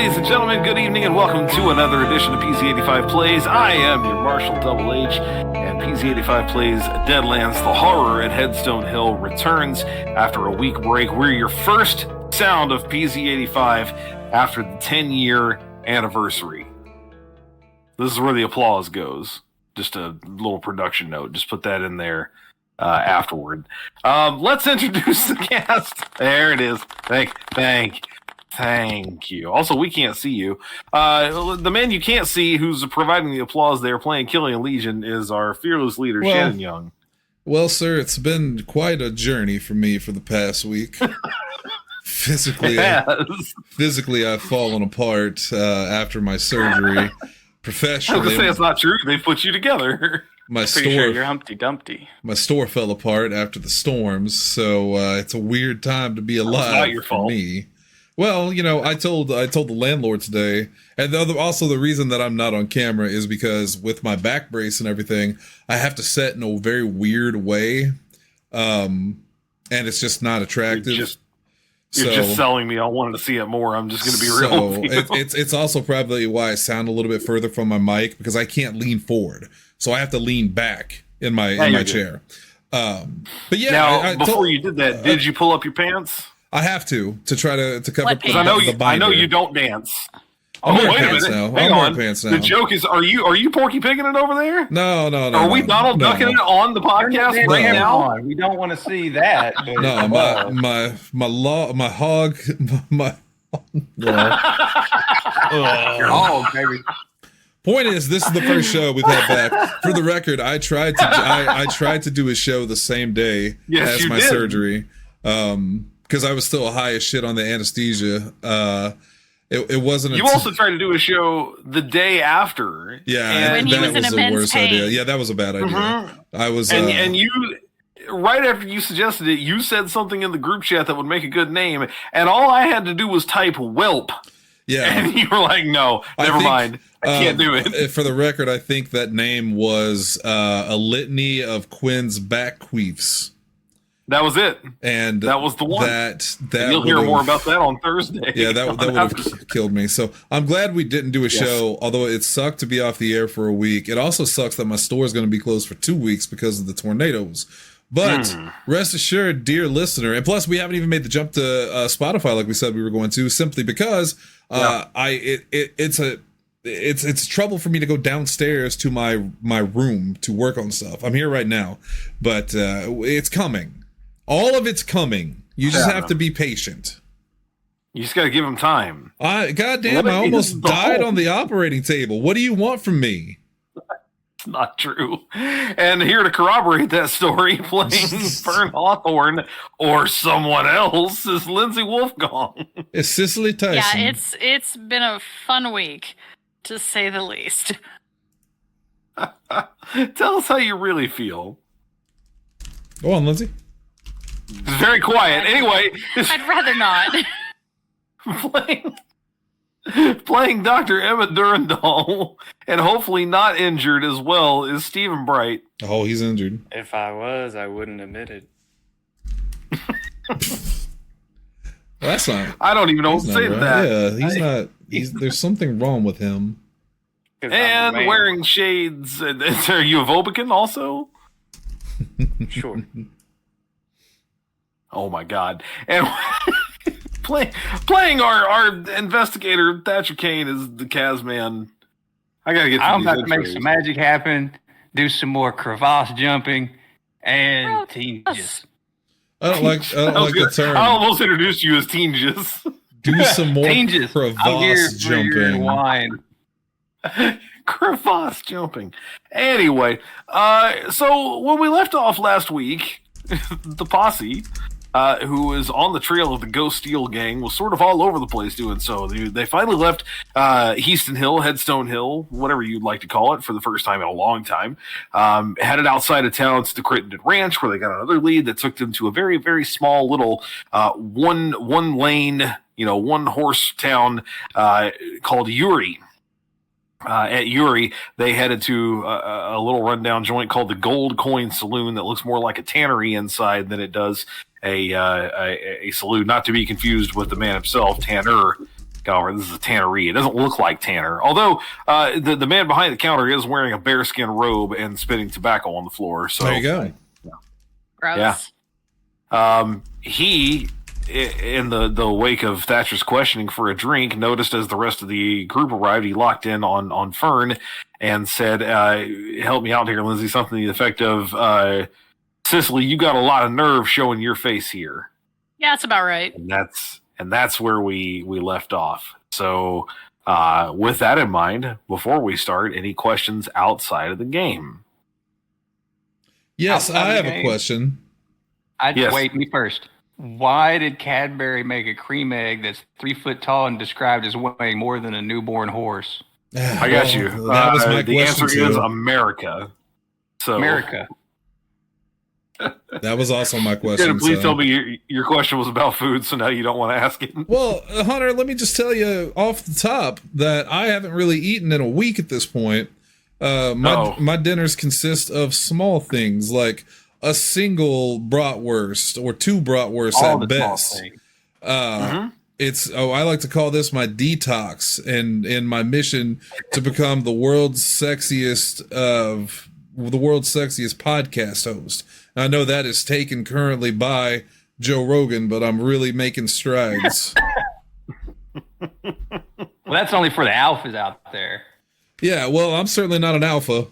ladies and gentlemen, good evening and welcome to another edition of PZ85 Plays. I am your Marshall Double H, and PZ85 Plays Deadlands, the horror at Headstone Hill returns after a week break. We're your first sound of PZ85 after the 10-year anniversary. This is where the applause goes. Just a little production note. Just put that in there afterward. Let's introduce the cast. There it is. Thank you. Also, we can't see you. The man you can't see who's providing the applause there playing Killian Legion is our fearless leader, Shannon Young. Well, sir, it's been quite a journey for me for the past week. Physically, I've fallen apart after my surgery. Professionally, I was going to say it's not true. They put you together. My Pretty sure you're Humpty Dumpty. My store fell apart after the storms, so it's a weird time to be alive. Not your for fault. Me. Well, you know, I told the landlord today, and also the reason that I'm not on camera is because with my back brace and everything, I have to set in a very weird way, and it's just not attractive. You're just selling me. I wanted to see it more. I'm just going to be real with you. It's also probably why I sound a little bit further from my mic, because I can't lean forward, so I have to lean back in my chair. But yeah, now before you did that, did you pull up your pants? I have to try to cover up because I know you don't dance. I'm wearing wait a pants minute. now. Hang on. Pants now. The joke is, are you Porky Pigging it over there? No. Are we Donald Ducking it on the podcast right now? We don't want to see that. But no, my hog, my. Your hog, baby. Point is, this is the first show we've had back. For the record, I tried to do a show the same day as my surgery, because I was still high as shit on the anesthesia. It wasn't. You also tried to do a show the day after. Yeah, when he was in the worst pain. idea. Yeah, that was a bad idea. Mm-hmm. I was, and you. Right after you suggested it, you said something in the group chat that would make a good name, and all I had to do was type "whelp." Yeah, and you were like, "No, never mind. I can't do it." For the record, I think that name was a litany of Quinn's back queefs. That was it, and that was the one. That you'll hear more about that on Thursday. Yeah, that would have killed me. So I'm glad we didn't do a show. Although it sucked to be off the air for a week. It also sucks that my store is going to be closed for 2 weeks because of the tornadoes. But rest assured, dear listener, and plus we haven't even made the jump to Spotify like we said we were going to, simply because it's trouble for me to go downstairs to my room to work on stuff. I'm here right now, but it's coming. All of it's coming. You just have to be patient. You just got to give them time. Goddamn, I almost died on the operating table. What do you want from me? It's not true. And here to corroborate that story, playing Fern Hawthorne or someone else, is Lindsay Wolfgong. It's Cicely Tyson. Yeah, it's been a fun week, to say the least. Tell us how you really feel. Go on, Lindsay. It's very quiet. Anyway, I'd rather not. Playing Dr. Emma Durandal, and hopefully not injured as well, is Stephen Bright. Oh, he's injured. If I was, I wouldn't admit it. Well, that's not. I don't even know what to say to that. Yeah, he's not. There's something wrong with him. And wearing shades. Are you a Vobican also? Sure. Oh my God! And playing our investigator Thatcher Kane is the Kazman. I gotta get. I'm about to make some magic happen. Do some more crevasse jumping and tinges. I don't like the term. I almost introduced you as Tinges. Do some more Tinges. crevasse jumping. Wine. Crevasse jumping. Anyway, so when we left off last week, the posse, who was on the trail of the Ghost Steel gang, was sort of all over the place doing so. They finally left Headstone Hill, Headstone Hill, whatever you'd like to call it, for the first time in a long time. Headed outside of town to the Crittenden Ranch, where they got another lead that took them to a very, very small little one lane, one horse town called Uri. At Uri, they headed to a little rundown joint called the Gold Coin Saloon that looks more like a tannery inside than it does a saloon, not to be confused with the man himself, Tanner. Golliver, this is a tannery. It doesn't look like Tanner. Although the man behind the counter is wearing a bearskin robe and spitting tobacco on the floor. So There you go. Gross. Yeah. He, in the wake of Thatcher's questioning for a drink, noticed as the rest of the group arrived, he locked in on Fern and said, help me out here, Lindsay, something to the effect of, Cicely, you got a lot of nerve showing your face here. Yeah, that's about right. And that's where we left off. So with that in mind, before we start, any questions outside of the game? Yes, Outside I the have a game. question. Yes. Wait, me first. Why did Cadbury make a cream egg that's 3 foot tall and described as weighing more than a newborn horse? I got you. That was my the question answer is too. America. So America. That was also my You're question. gonna please so. tell me your question was about food, so now you don't want to ask it. Well, Hunter, let me just tell you off the top that I haven't really eaten in a week at this point. My dinners consist of small things like a single bratwurst or 2 bratwursts All at the small best. things. I like to call this my detox and in my mission to become the world's sexiest podcast host. I know that is taken currently by Joe Rogan, but I'm really making strides. Well, that's only for the alphas out there. Yeah, well, I'm certainly not an alpha.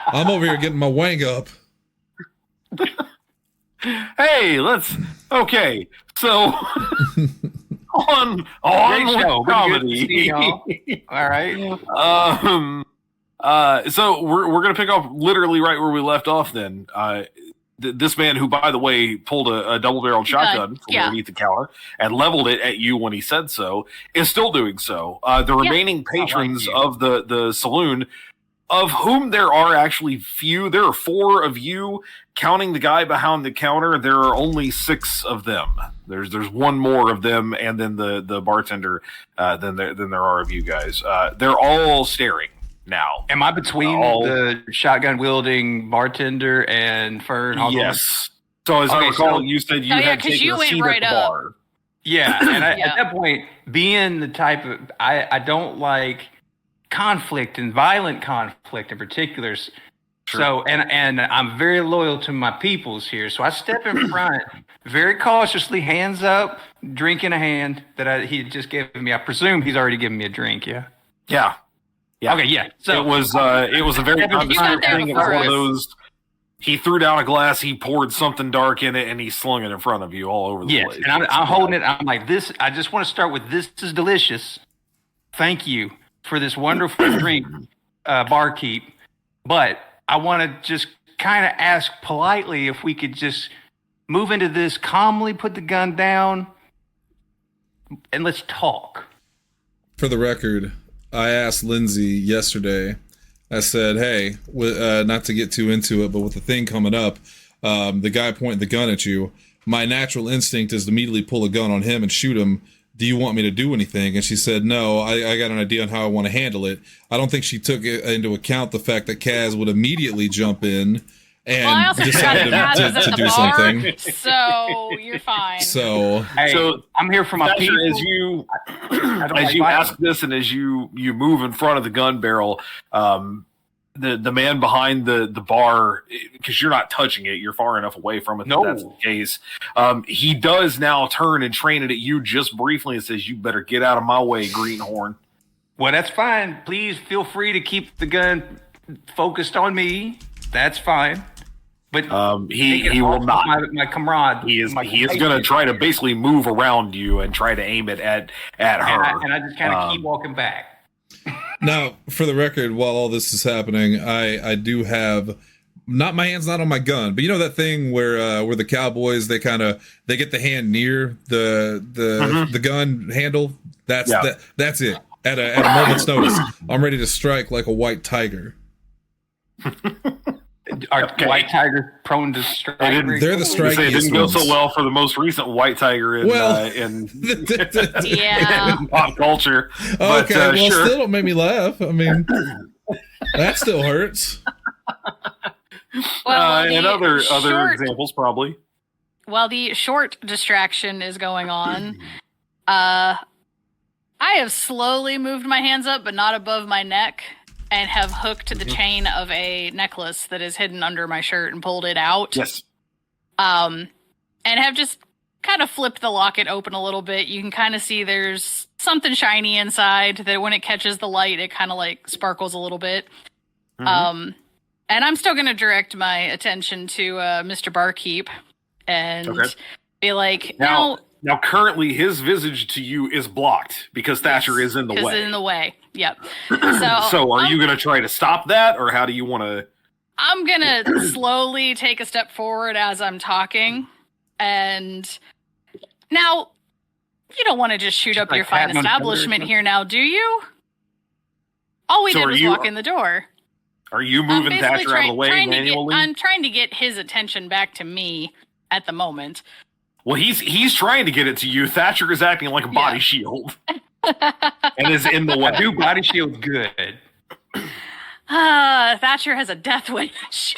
I'm over here getting my wang up. Hey, okay. So on Great show. comedy. Good to see y'all. All right. So we're gonna pick up literally right where we left off. Then this man, who by the way pulled a double-barreled shotgun from underneath the counter and leveled it at you when he said so, is still doing so. The remaining patrons of the saloon, of whom there are actually few, there are 4 of you, counting the guy behind the counter. There are only 6 of them. There's one more of them, and then the bartender. Than there are of you guys. They're all staring now. Am I between the shotgun wielding bartender and Fern? Yes. So as I recall, you said you had taken a seat at the bar. Yeah, and at that point, being the type of I don't like conflict and violent conflict in particular. Sure. So and I'm very loyal to my peoples here. So I step in front, very cautiously, hands up, drink in a hand that he had just given me. I presume he's already given me a drink. Yeah. Yeah. Yeah. Okay. Yeah. So it was a very nondescript thing. It was one of those. He threw down a glass, he poured something dark in it, and he slung it in front of you all over the place. And I'm holding it. I'm like, this. I just want to start with this is delicious. Thank you for this wonderful drink, barkeep. But I want to just kind of ask politely if we could just move into this calmly, put the gun down, and let's talk. For the record, I asked Lindsay yesterday, I said, hey, not to get too into it, but with the thing coming up, the guy pointing the gun at you, my natural instinct is to immediately pull a gun on him and shoot him. Do you want me to do anything? And she said, no, I got an idea on how I want to handle it. I don't think she took into account the fact that Kaz would immediately jump in and decided to do something. So you're fine. So I'm here for my people. As you ask this and as you move in front of the gun barrel, the man behind the bar, because you're not touching it, you're far enough away from it that that's the case. He does now turn and train it at you just briefly and says, "You better get out of my way, greenhorn." Well, that's fine. Please feel free to keep the gun focused on me. That's fine. But he will not. My comrade. He is going to try to basically move around you and try to aim it at her. And I just kind of keep walking back. Now, for the record, while all this is happening, I do have my hand's not on my gun, but you know that thing where the cowboys they get the hand near the gun handle. That's it. At a moment's notice, I'm ready to strike like a white tiger. Are white tigers prone to strike? They're the strikeest It didn't go ones. so well for the most recent white tiger in pop culture. But, okay, sure. Still don't make me laugh. I mean, that still hurts. And other examples probably. While the short distraction is going on, I have slowly moved my hands up, but not above my neck, and have hooked the chain of a necklace that is hidden under my shirt and pulled it out. Yes. And have just kind of flipped the locket open a little bit. You can kind of see there's something shiny inside that when it catches the light, it kind of like sparkles a little bit. And I'm still going to direct my attention to Mr. Barkeep and be like, now, currently, his visage to you is blocked because Thatcher is in the way. Is in the way. Yep. So, are you going to try to stop that, or how do you want to? I'm going to slowly take a step forward as I'm talking. And now, you don't want to just shoot up your fine establishment here now, do you? All we did was walk in the door. Are you moving Thatcher out of the way manually? I'm trying to get his attention back to me at the moment. Well, he's trying to get it to you. Thatcher is acting like a body shield. And is in the way. Do body shield good. Thatcher has a death wish.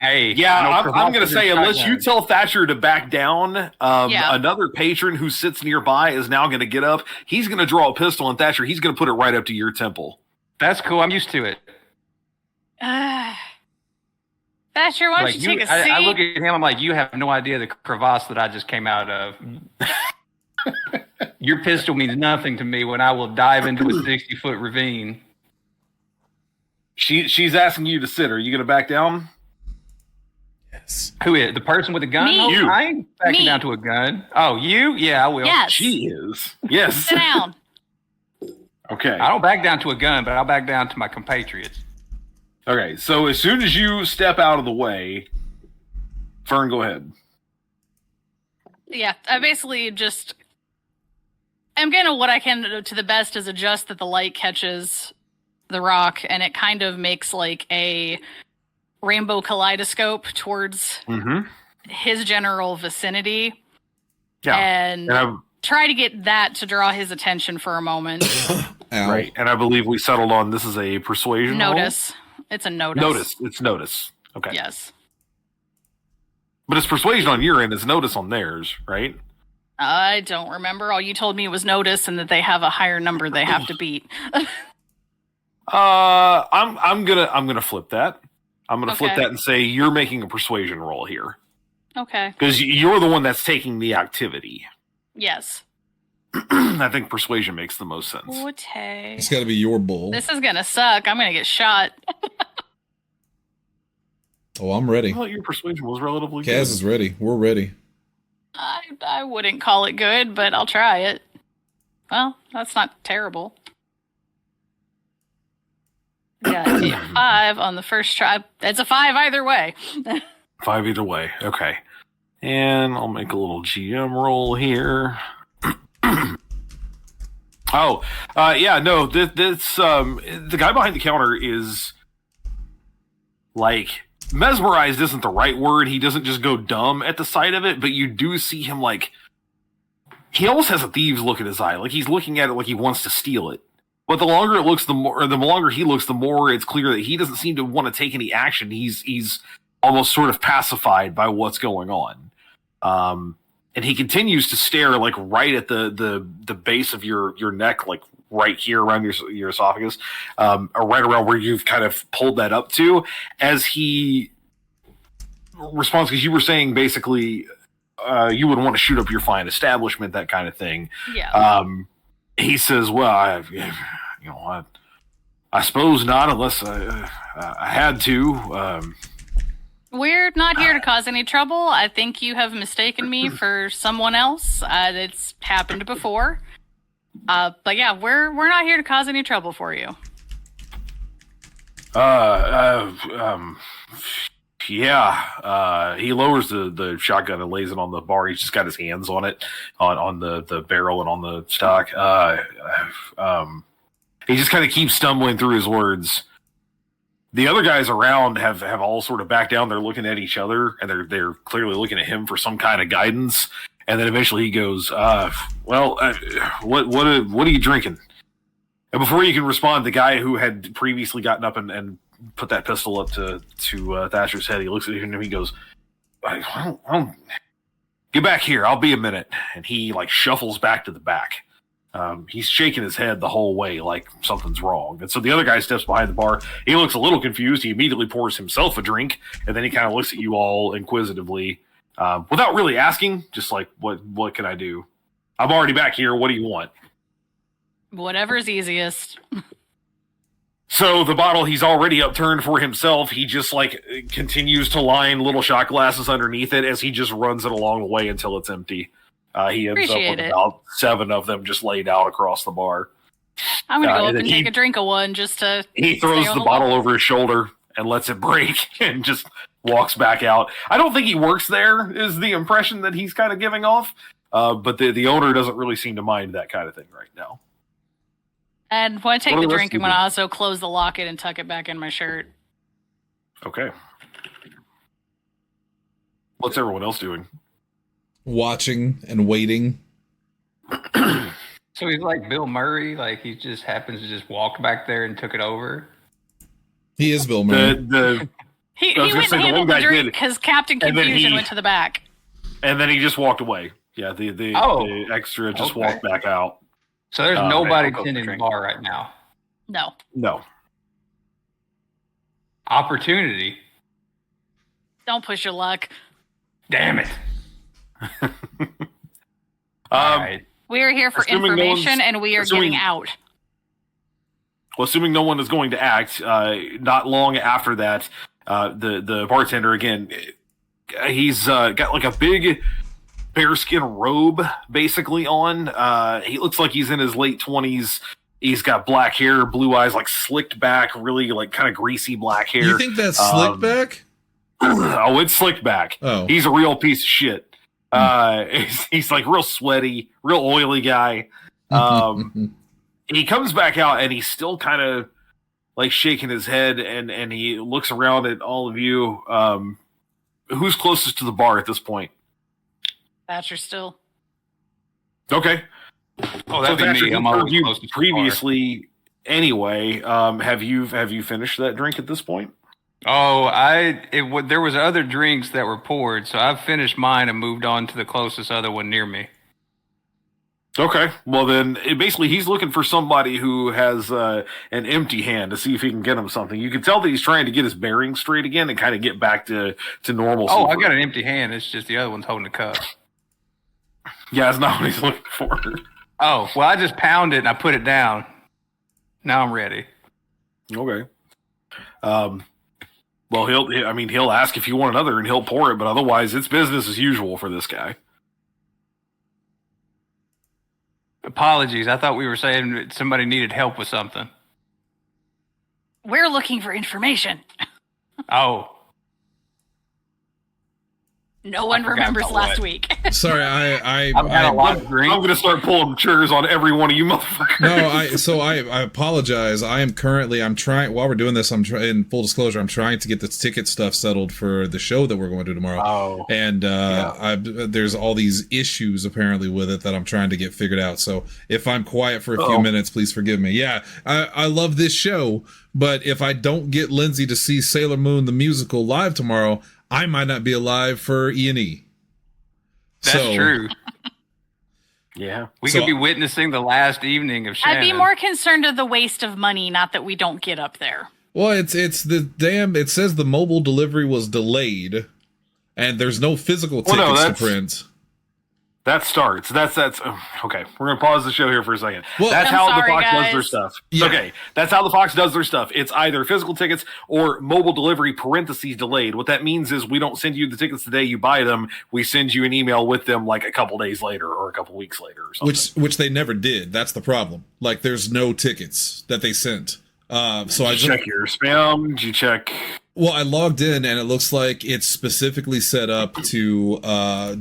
Hey, yeah, I'm going to say, unless you tell Thatcher to back down, another patron who sits nearby is now going to get up. He's going to draw a pistol, and Thatcher, he's going to put it right up to your temple. That's cool. I'm used to it. Thatcher, why don't you take a seat? I look at him, I'm like, you have no idea the crevasse that I just came out of. Your pistol means nothing to me when I will dive into a 60-foot ravine. She's asking you to sit. Are you going to back down? Yes. Who is? The person with the gun? Me. You. I ain't backing down to a gun. Oh, you? Yeah, I will. Yes. She is. Yes. Sit down. Okay. I don't back down to a gun, but I'll back down to my compatriots. Okay, so as soon as you step out of the way, Fern, go ahead. Yeah, I basically just... I'm going to what I can do to the best is adjust that the light catches the rock, and it kind of makes like a rainbow kaleidoscope towards his general vicinity. Yeah. And try to get that to draw his attention for a moment. Right, and I believe we settled on this is a persuasion Notice. roll? It's a notice. Notice. It's notice. Okay. Yes. But it's persuasion on your end. It's notice on theirs, right? I don't remember. All you told me was notice and that they have a higher number they have to beat. I'm gonna flip that. I'm gonna flip that and say you're making a persuasion roll here. Okay. Because you're the one that's taking the activity. Yes. I think persuasion makes the most sense. Okay. It's got to be your bull. This is gonna suck. I'm gonna get shot. Oh, I'm ready. I thought your persuasion was relatively Kaz good. is ready. We're ready. I wouldn't call it good, but I'll try it. Well, that's not terrible. Got a 5 on the first try. It's a 5 either way. 5 either way. Okay. And I'll make a little GM roll here. The guy behind the counter is like mesmerized isn't the right word. He doesn't just go dumb at the sight of it, but you do see him like he almost has a thieves look in his eye. Like he's looking at it like he wants to steal it. But the longer it looks, the longer he looks, the more it's clear that he doesn't seem to want to take any action. He's almost sort of pacified by what's going on. And he continues to stare like right at the base of your neck, like right here around your esophagus, or right around where you've kind of pulled that up to, as he responds, because you were saying basically you would want to shoot up your fine establishment, that kind of thing. Yeah. He says, "Well, I suppose not, unless I had to." We're not here to cause any trouble. I think you have mistaken me for someone else. It's happened before. But yeah, we're not here to cause any trouble for you. He lowers the shotgun and lays it on the bar. He's just got his hands on it, on the barrel and on the stock. He just kind of keeps stumbling through his words. The other guys around have all sort of backed down. They're looking at each other, and they're clearly looking at him for some kind of guidance. And then eventually he goes, what are you drinking? And before you can respond, the guy who had previously gotten up and put that pistol up to Thatcher's head, he looks at him and he goes, I don't, get back here. I'll be a minute. And he like shuffles back to the back. He's shaking his head the whole way like something's wrong. And so the other guy steps behind the bar. He looks a little confused. He immediately pours himself a drink, and then he kind of looks at you all inquisitively without really asking, just like, what can I do? I'm already back here. What do you want? Whatever's easiest. So the bottle he's already upturned for himself, he just like continues to line little shot glasses underneath it as he just runs it along the way until it's empty. He ends up with about 7 of them just laid out across the bar. I'm going to go up and take a drink of one just to... He throws the bottle over his shoulder and lets it break and just walks back out. I don't think he works there, is the impression that he's kind of giving off. But the owner doesn't really seem to mind that kind of thing right now. And when I take the drink, I'm going to also close the locket and tuck it back in my shirt. Okay. What's everyone else doing? Watching and waiting. So he's like Bill Murray, like he just happens to just walk back there and took it over. He is Bill Murray. He went and handled the drink because Captain Confusion went to the back. And then he just walked away. Yeah, the extra just walked back out. So there's nobody tending the bar right now. No. Opportunity. Don't push your luck. Damn it. All right. We are here for information, and we are getting out. Well, assuming no one is going to act, not long after that, the bartender again, he's got like a big bearskin robe basically on. He looks like he's in his late 20s. He's got black hair, blue eyes, like slicked back, really like kind of greasy black hair. You think that's slicked back? Oh, it's slicked back. Oh, he's a real piece of shit. He's like real sweaty, real oily guy. He comes back out and he's still kind of like shaking his head and he looks around at all of you. Who's closest to the bar at this point? Thatcher still. Okay. Oh, that'd be me. I'm always close to previously anyway. Have you finished that drink at this point? Oh, there was other drinks that were poured, so I've finished mine and moved on to the closest other one near me. Okay, well then, basically he's looking for somebody who has an empty hand to see if he can get him something. You can tell that he's trying to get his bearings straight again and kind of get back to normalcy. Oh, I got an empty hand. It's just the other one's holding a cup. Yeah, that's not what he's looking for. Oh, well, I just pounded it and I put it down. Now I'm ready. Okay. Well, he'll ask if you want another and he'll pour it, but otherwise it's business as usual for this guy. Apologies. I thought we were saying that somebody needed help with something. We're looking for information. Oh. No one remembers last week. Sorry, I've had a lot of drinks. I'm going to start pulling triggers on every one of you motherfuckers. No, I apologize. I'm trying, while we're doing this, in full disclosure, I'm trying to get the ticket stuff settled for the show that we're going to do tomorrow. Oh. And there's all these issues apparently with it that I'm trying to get figured out. So if I'm quiet for a few minutes, please forgive me. Yeah, I love this show, but if I don't get Lindsay to see Sailor Moon the musical live tomorrow, I might not be alive for E&E. That's true. Yeah. We could be witnessing the last evening of Shannon. I'd be more concerned of the waste of money, not that we don't get up there. Well, it says the mobile delivery was delayed and there's no physical tickets to print. That starts. That's okay. We're gonna pause the show here for a second. Well, that's how the Fox does their stuff. Yeah. Okay, that's how the Fox does their stuff. It's either physical tickets or mobile delivery (parentheses delayed). What that means is we don't send you the tickets the day you buy them. We send you an email with them like a couple days later or a couple weeks later or something. Which they never did. That's the problem. Like there's no tickets that they sent. So I check your spam. Did you check? Well, I logged in and it looks like it's specifically set up to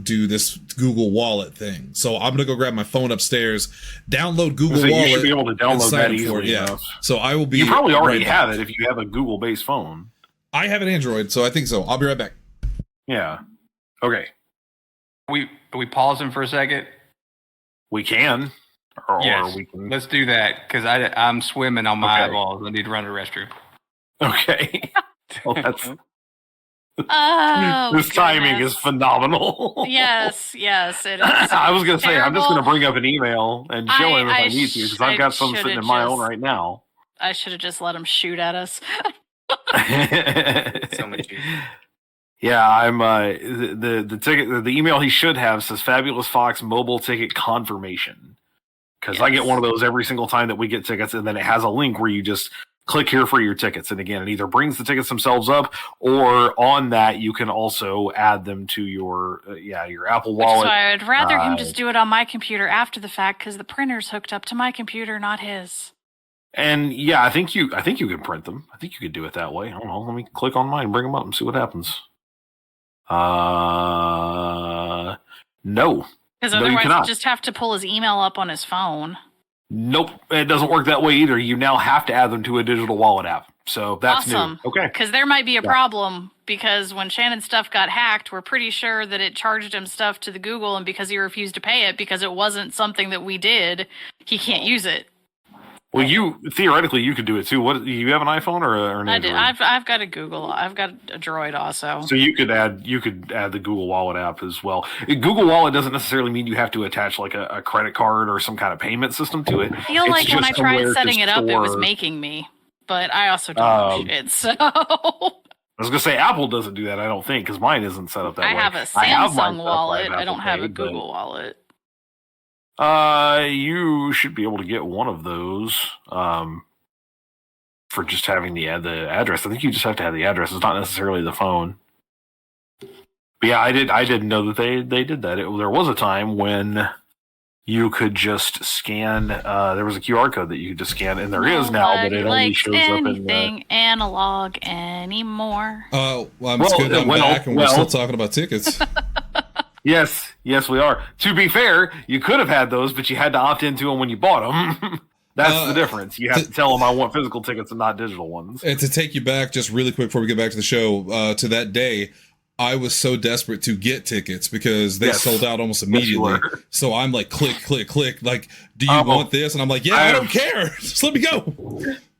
do this Google Wallet thing. So I'm gonna go grab my phone upstairs, download Google Wallet. You should be able to download that easily. Yeah. So I will be. You probably already have it if you have a Google-based phone. I have an Android, so I think so. I'll be right back. Yeah. Okay. Are we pausing for a second? We can. Yes. Or we can. Let's do that because I'm swimming on my eyeballs. I need to run to the restroom. Okay. Well, Oh, This timing goodness. is phenomenal. Yes, it is. I was going to say, I'm just going to Terrible. bring up an email and show him if I need to, because I've got some sitting in my own right now. I should have just let him shoot at us. So much easier. Yeah, I'm the ticket. The email he should have says "Fabulous Fox mobile ticket confirmation," because I get one of those every single time that we get tickets, and then it has a link where you just click here for your tickets, and again, it either brings the tickets themselves up, or on that you can also add them to your your Apple Wallet. Which is why I'd rather him just do it on my computer after the fact, because the printer's hooked up to my computer, not his. And yeah, I think you can print them. I think you could do it that way. I don't know. Let me click on mine, bring them up, and see what happens. No. Because No, you otherwise, cannot. he'd just have to pull his email up on his phone. Nope, it doesn't work that way either. You now have to add them to a digital wallet app. So that's Awesome. new. Okay. Because there might be a problem, because when Shannon's stuff got hacked, we're pretty sure that it charged him stuff to the Google, and because he refused to pay it because it wasn't something that we did, he can't use it. Well, theoretically you could do it too. What, you have an iPhone or an I Android? did. I've got a Google. I've got a Droid also. So you could add the Google Wallet app as well. Google Wallet doesn't necessarily mean you have to attach like a credit card or some kind of payment system to it. I feel It's like when I just tried somewhere setting to it up, it was store- making me. But I also don't know shit, so I was gonna say Apple doesn't do that. I don't think, because mine isn't set up that I way. have a I have my Samsung stuff wallet. by I don't have a Apple Pay, Google wallet. You should be able to get one of those for just having the address. I think you just have to have the address. It's not necessarily the phone. But yeah, I didn't know that they did that. There was a time when you could just scan. There was a QR code that you could just scan, and there is now, but it only shows up in anything analog anymore. Well, it's good I'm back and we're still talking about tickets. Yes, we are. To be fair, you could have had those, but you had to opt into them when you bought them. That's the difference. You have to tell them I want physical tickets and not digital ones. And to take you back just really quick before we get back to the show, to that day, I was so desperate to get tickets because they sold out almost immediately. Yes, you were. So I'm like, click. Like, do you want this? And I'm like, I don't care. Just let me go.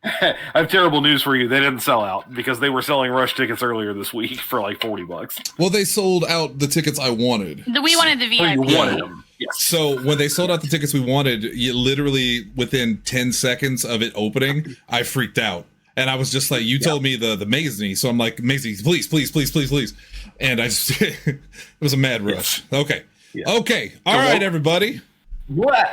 I have terrible news for you. They didn't sell out because they were selling rush tickets earlier this week for like $40. Well, they sold out the tickets I wanted. We wanted the Oh, VIP. you wanted them. Yes. So when they sold out the tickets we wanted, literally within 10 seconds of it opening, I freaked out. And I was just like, you told me the Maisie. So I'm like, Maisie, please. And I just, it was a mad rush. Okay. Yeah. Okay. All right, everybody. What?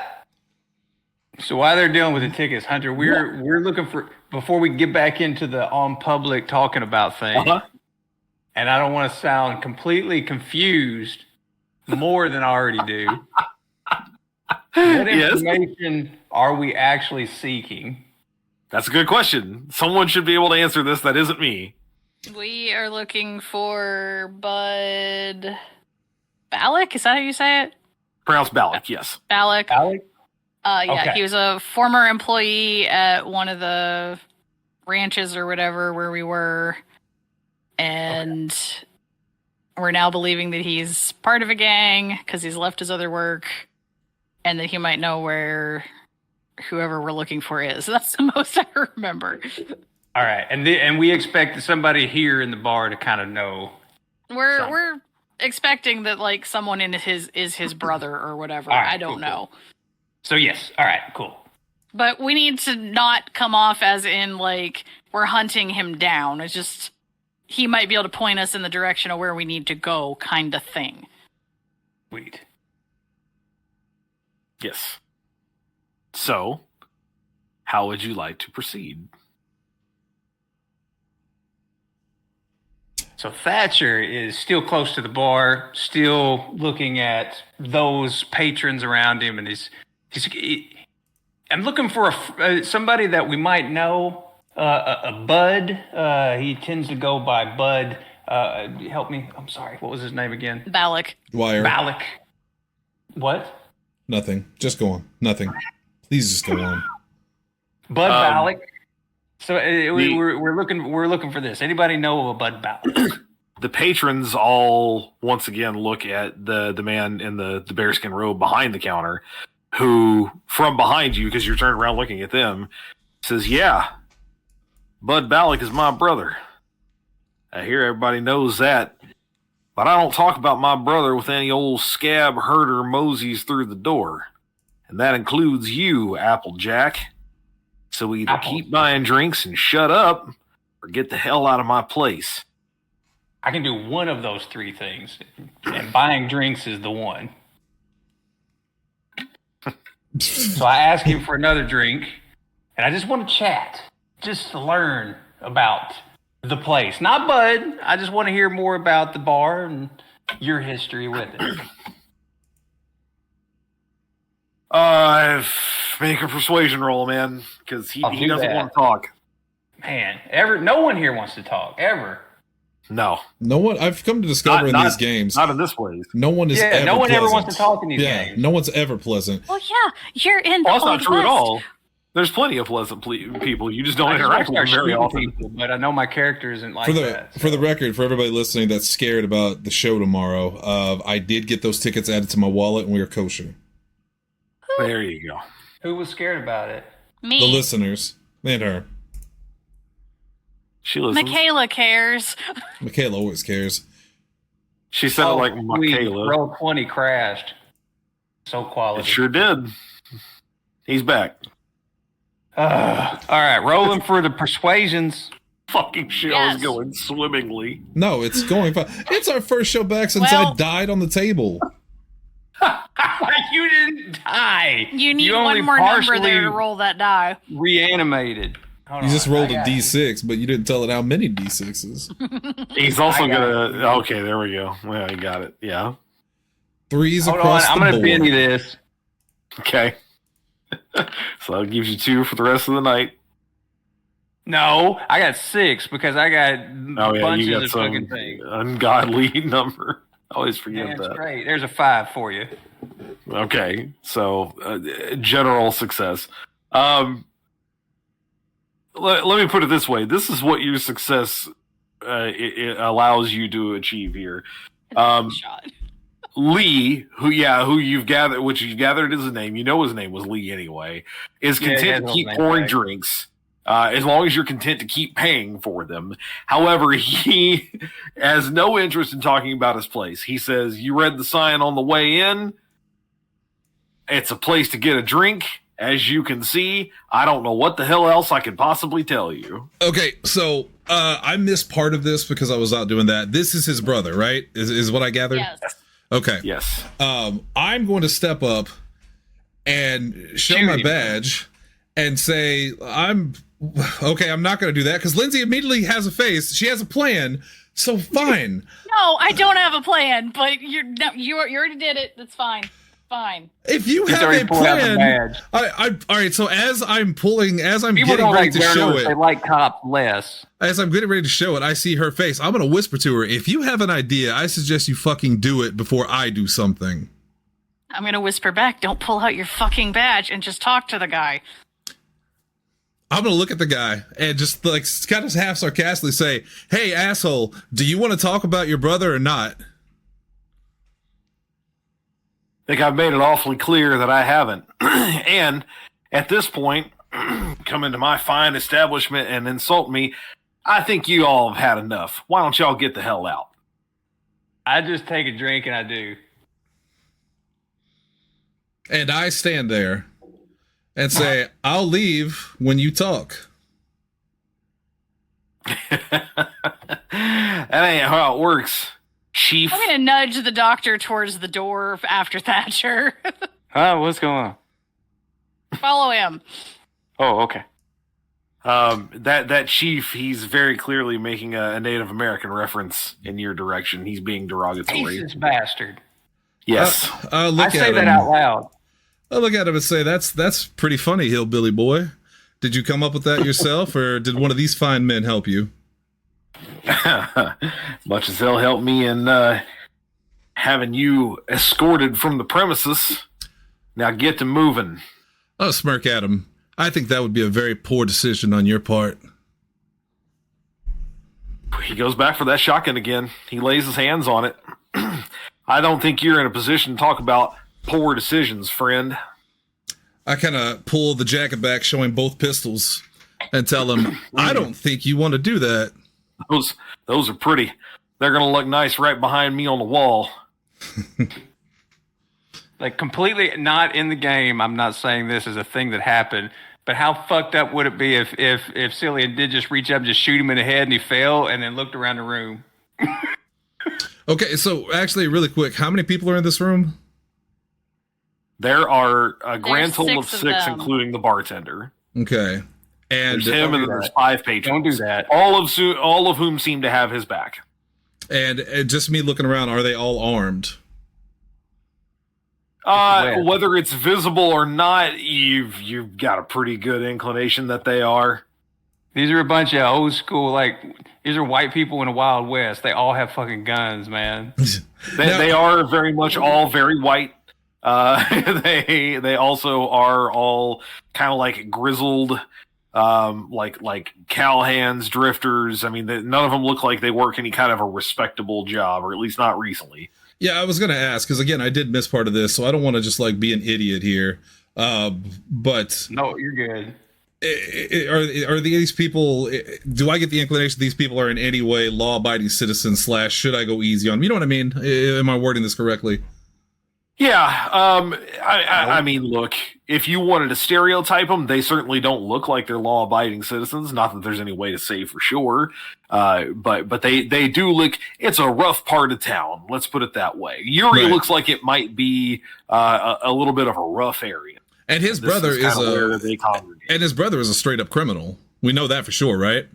So while they're dealing with the tickets, Hunter, we're looking for, before we get back into the on public talking about things, and I don't want to sound completely confused more than I already do. What information are we actually seeking? That's a good question. Someone should be able to answer this. That isn't me. We are looking for Bud Ballack. Is that how you say it? Pronounced Ballack, yes. Ballack. Alex? Yeah, Okay. he was a former employee at one of the ranches or whatever where we were, and we're now believing that he's part of a gang because he's left his other work, and that he might know where whoever we're looking for is. That's the most I remember. All right, and we expect somebody here in the bar to kind of know. We're expecting that like someone in his brother or whatever. All right, I don't cool. know. So yes, all right, cool. But we need to not come off as in like we're hunting him down. It's just he might be able to point us in the direction of where we need to go, kind of thing. Sweet. Yes. So, how would you like to proceed? So Thatcher is still close to the bar, still looking at those patrons around him, and I'm looking for somebody that we might know, a Bud. He tends to go by Bud. Help me. I'm sorry. What was his name again? Ballack. Dwyer. Ballack. What? Nothing. Just go on. Nothing. Please just go on. Bud Ballack. So we're looking for this. Anybody know of a Bud Ballack? The patrons all once again look at the man in the bearskin robe behind the counter, who from behind you, because you're turned around looking at them, says, "Yeah, Bud Ballack is my brother, I hear everybody knows that. But I don't talk about my brother with any old scab herder moseys through the door. And that includes you, Applejack. So either keep buying drinks and shut up, or get the hell out of my place. I can do one of those three things, and buying drinks is the one. So I ask him for another drink, and I just want to chat, just to learn about the place. Not Bud. I just want to hear more about the bar and your history with it. Make a persuasion roll, man, because he do doesn't that. want to talk. Man, no one here wants to talk, ever. No. No one. I've come to discover in these games. Not in this place. No one is. Yeah, ever no one ever pleasant. wants to talk in these games. No one's ever pleasant. Well, yeah, you're in the Well, that's Old not true West. at all. There's plenty of pleasant people. You just don't I just interact want with to them start very shooting often. people, but I know my character isn't like For the that. for the record, for everybody listening that's scared about the show tomorrow, I did get those tickets added to my wallet, and we are kosher. There you go. Who was scared about it? Me. The listeners and her. She listens. Michaela cares. Michaela always cares. She sounded like sweet. Michaela. Roll 20 crashed. So It quality. sure did. He's back. All right, rolling for the persuasions. Fucking show Yes. is going swimmingly. No, it's going fine. It's our first show back since I Well- died on the table. You didn't die. You need only one more number partially there to roll that die. Reanimated. Hold You just on, rolled I a got D6, but you didn't tell it how many D6s. He's also I got gonna. Okay, there we go. Well, you got it. Yeah. Threes Hold on, across I'm the going to board. penny this. Okay. So that gives you 2 for the rest of the night. No, I got 6 because I got Oh yeah, bunches you got of some fucking things. ungodly number. I always forget Yeah, that. that's great. There's a 5 for you. Okay, so general success. Let me put it this way: this is what your success it allows you to achieve here. Shot. Lee, who you've gathered, which you've gathered his name, you know his name was Lee anyway, is Yeah, he content has to his keep name pouring tag. drinks. As long as you're content to keep paying for them. However, he has no interest in talking about his place. He says, "You read the sign on the way in. It's a place to get a drink. As you can see, I don't know what the hell else I could possibly tell you." Okay, so I missed part of this because I was out doing that. This is his brother, right? Is what I gathered? Yes. Okay. Yes. I'm going to step up and show Shoot my him. badge and say, I'm not going to do that because Lindsay immediately has a face. She has a plan. So fine. No, I don't have a plan, but you already did it. That's fine. Fine. If you He's have already a pulled out the plan, badge. all right. So as I'm People getting don't ready like to show journalists. They it, like cops less. as I'm getting ready to show it, I see her face. I'm going to whisper to her, if you have an idea, I suggest you fucking do it before I do something. I'm going to whisper back, don't pull out your fucking badge and just talk to the guy. I'm going to look at the guy and just like kind of half sarcastically say, "Hey, asshole, do you want to talk about your brother or not?" I think I've made it awfully clear that I haven't. And at this point, come into my fine establishment and insult me. I think you all have had enough. Why don't y'all get the hell out? I just take a drink and I do. And I stand there and say, "I'll leave when you talk." That ain't how it works, Chief. I'm going to nudge the doctor towards the door after Thatcher. What's going on? Follow him. Oh, okay. That chief, he's very clearly making a Native American reference in your direction. He's being derogatory. Racist bastard. Yes. I I look say at that him. out loud. I look at him and say, "That's pretty funny, hillbilly boy. Did you come up with that yourself, or did one of these fine men help you?" Much as they'll help me in having you escorted from the premises. Now get to moving. I'll smirk at him. I think that would be a very poor decision on your part. He goes back for that shotgun again. He lays his hands on it. I don't think you're in a position to talk about poor decisions, friend. I kind of pull the jacket back, showing both pistols, and tell him, "I don't think you want to do that." those are pretty. They're gonna look nice right behind me on the wall. Like, completely not in the game. I'm not saying this is a thing that happened, but how fucked up would it be if Cillian did just reach up and just shoot him in the head and he fell and then looked around the room? Okay, so actually, really quick, how many people are in this room? There are a grand total of 6 6, them. including the bartender. Okay, and There's him, and then there's 5 patrons. Don't do that. All of whom seem to have his back. and just me looking around, are they all armed? Whether it's visible or not, you've got a pretty good inclination that they are. These are a bunch of old school, like, these are white people in the Wild West. They all have fucking guns, man. They are very much all very white. They also are all kind of like grizzled, like cowhands, drifters. I mean, none of them look like they work any kind of a respectable job, or at least not recently. Yeah, I was going to ask, because again, I did miss part of this, so I don't want to just like be an idiot here. But No, you're good. are these people, do I get the inclination these people are in any way law-abiding citizens / should I go easy on them? You know what I mean? Am I wording this correctly? Yeah, I mean, look, if you wanted to stereotype them, they certainly don't look like they're law-abiding citizens. Not that there's any way to say for sure, but they do look. It's a rough part of town. Let's put it that way. Uri Right. looks like it might be a little bit of a rough area. And his This brother is kinda where they congregate. and his brother is a straight up criminal. We know that for sure, right?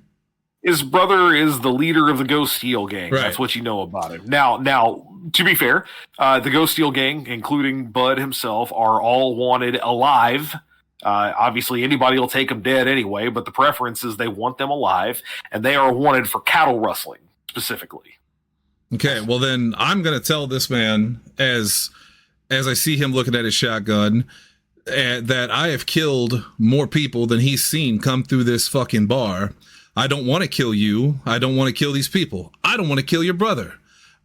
His brother is the leader of the Ghost Steel gang. Right. That's what you know about him. Now, to be fair, the Ghost Steel gang, including Bud himself, are all wanted alive. Obviously, anybody will take them dead anyway, but the preference is they want them alive, and they are wanted for cattle rustling, specifically. Okay, well then I'm gonna tell this man as I see him looking at his shotgun that I have killed more people than he's seen come through this fucking bar. I don't want to kill you. I don't want to kill these people. I don't want to kill your brother.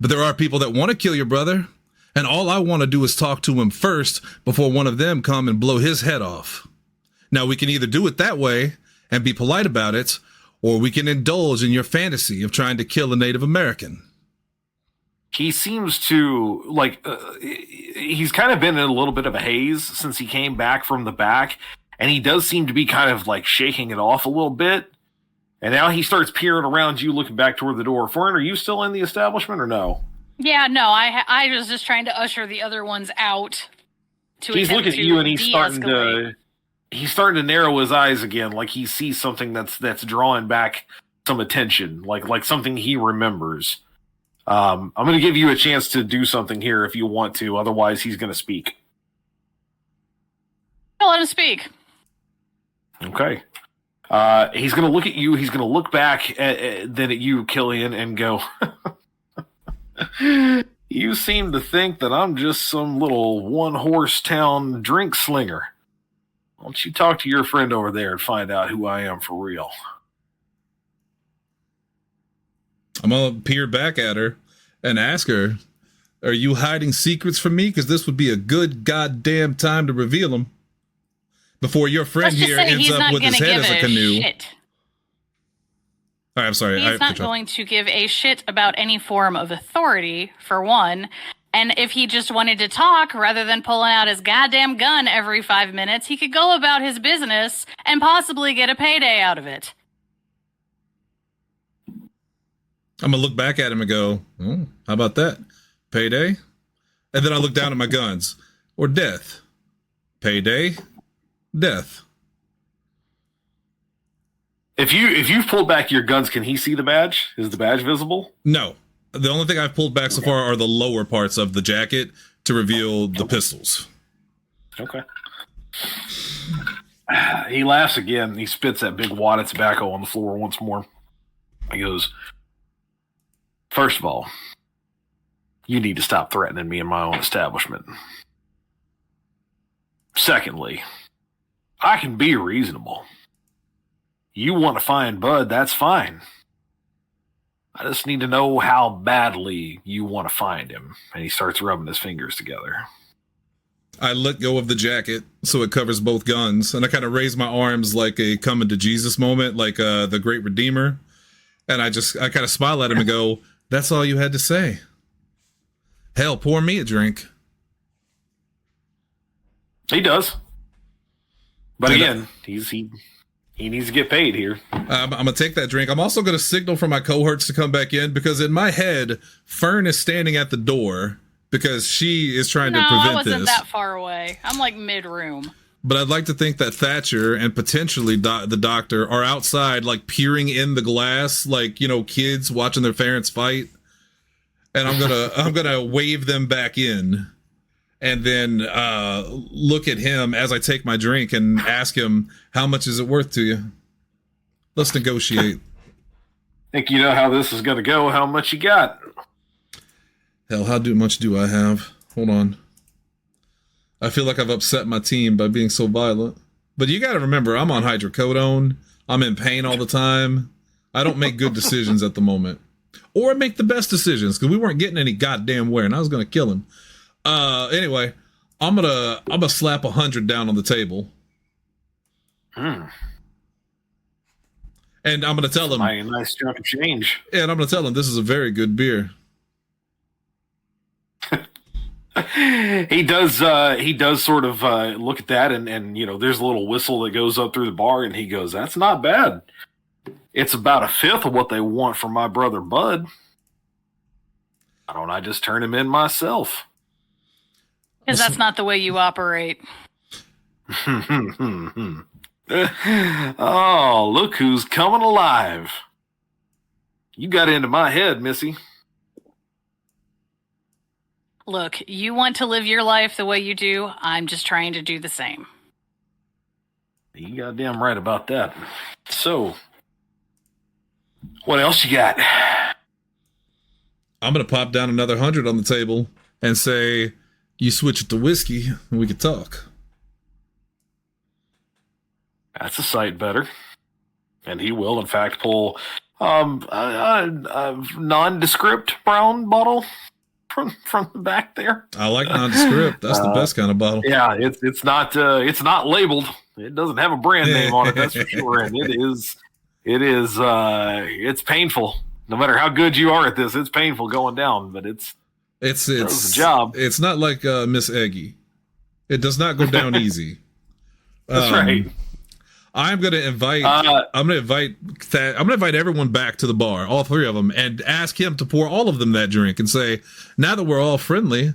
But there are people that want to kill your brother, and all I want to do is talk to him first before one of them come and blow his head off. Now we can either do it that way and be polite about it, or we can indulge in your fantasy of trying to kill a Native American. He seems to, he's kind of been in a little bit of a haze since he came back from the back, and he does seem to be kind of like shaking it off a little bit. And now he starts peering around you, looking back toward the door. Fern, are you still in the establishment or no? Yeah, no, I was just trying to usher the other ones out. He's looking at you, and he's starting to narrow his eyes again, like he sees something that's drawing back some attention, like something he remembers. I'm going to give you a chance to do something here if you want to. Otherwise, he's going to speak. I'll let him speak. Okay. He's going to look at you. He's going to look back then at you, Killian, and go, "You seem to think that I'm just some little one-horse town drink slinger. Why don't you talk to your friend over there and find out who I am for real?" I'm going to peer back at her and ask her, are you hiding secrets from me? Because this would be a good goddamn time to reveal them before your friend Let's just here say ends he's up not with his gonna head give as a canoe. shit. All right, I'm sorry. He's not going to give a shit about any form of authority, for one. And if he just wanted to talk, rather than pulling out his goddamn gun every 5 minutes, he could go about his business and possibly get a payday out of it. I'm going to look back at him and go, oh, how about that? Payday? And then I look down at my guns. Or death. Payday. Death. If you've pulled back your guns, can he see the badge? Is the badge visible? No. The only thing I've pulled back so far are the lower parts of the jacket to reveal the pistols. Okay. He laughs again. He spits that big wad of tobacco on the floor once more. He goes, "First of all, you need to stop threatening me in my own establishment. Secondly, I can be reasonable. You want to find Bud, that's fine. I just need to know how badly you want to find him." And he starts rubbing his fingers together. I let go of the jacket so it covers both guns, and I kind of raise my arms like a coming to Jesus moment, like the Great Redeemer. And I kind of smile at him and go, "That's all you had to say? Hell, pour me a drink." He does. But And, again, he needs to get paid here. I'm going to take that drink. I'm also going to signal for my cohorts to come back in because in my head, Fern is standing at the door because she is trying to prevent I wasn't this. that far away. I'm like mid-room. But I'd like to think that Thatcher and potentially the doctor are outside, like peering in the glass, like, you know, kids watching their parents fight. And I'm gonna wave them back in, and then look at him as I take my drink and ask him, "How much is it worth to you? Let's negotiate." Think you know how this is going to go? How much you got? Hell, how much do I have? Hold on. I feel like I've upset my team by being so violent. But you got to remember, I'm on hydrocodone. I'm in pain all the time. I don't make good decisions at the moment. Or make the best decisions, because we weren't getting any goddamn where, and I was going to kill him. Anyway, I'm gonna slap 100 down on the table. And I'm going to tell him... A nice chunk of change. And I'm going to tell him this is a very good beer. He does sort of look at that, and you know, there's a little whistle that goes up through the bar, and he goes, "That's not bad. It's about a fifth of what they want from my brother Bud. Why don't I just turn him in myself?" Because that's not the way you operate. Oh, look who's coming alive. You got into my head, Missy. Look, you want to live your life the way you do. I'm just trying to do the same. You goddamn right about that. So, what else you got? I'm going to pop down another 100 on the table and say, "You switch it to whiskey and we can talk." That's a sight better. And he will, in fact, pull a nondescript brown bottle from the back there. I like nondescript. That's the best kind of bottle. Yeah, it's not labeled. It doesn't have a brand name on it, that's for sure. And it's painful. No matter how good you are at this, it's painful going down, but it's a job. It's not like Miss Eggy. It does not go down easy. That's right. I'm gonna invite everyone back to the bar, all three of them, and ask him to pour all of them that drink and say, "Now that we're all friendly,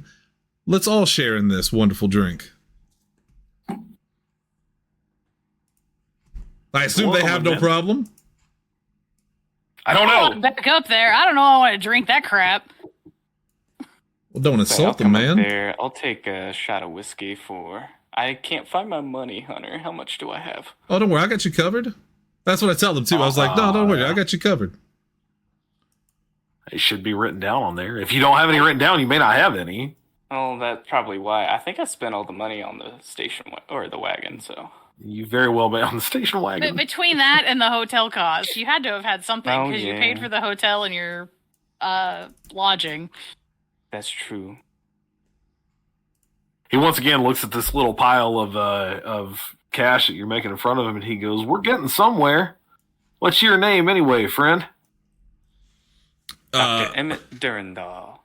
let's all share in this wonderful drink." I assume they have no problem. I don't know. Back up there. I don't know. I want to drink that crap. Well, don't insult them, man. There. I'll take a shot of whiskey for... I can't find my money, Hunter. How much do I have? Oh, don't worry. I got you covered. That's what I tell them, too. I was like, no, don't worry. I got you covered. It should be written down on there. If you don't have any written down, you may not have any. Oh, that's probably why. I think I spent all the money on the station or the wagon, so... You very well may on the station wagon. But between that and the hotel cost, you had to have had something because you paid for the hotel and your lodging. That's true. He once again looks at this little pile of cash that you're making in front of him, and he goes, "We're getting somewhere. What's your name anyway, friend?" Dr. Emmett Durandal.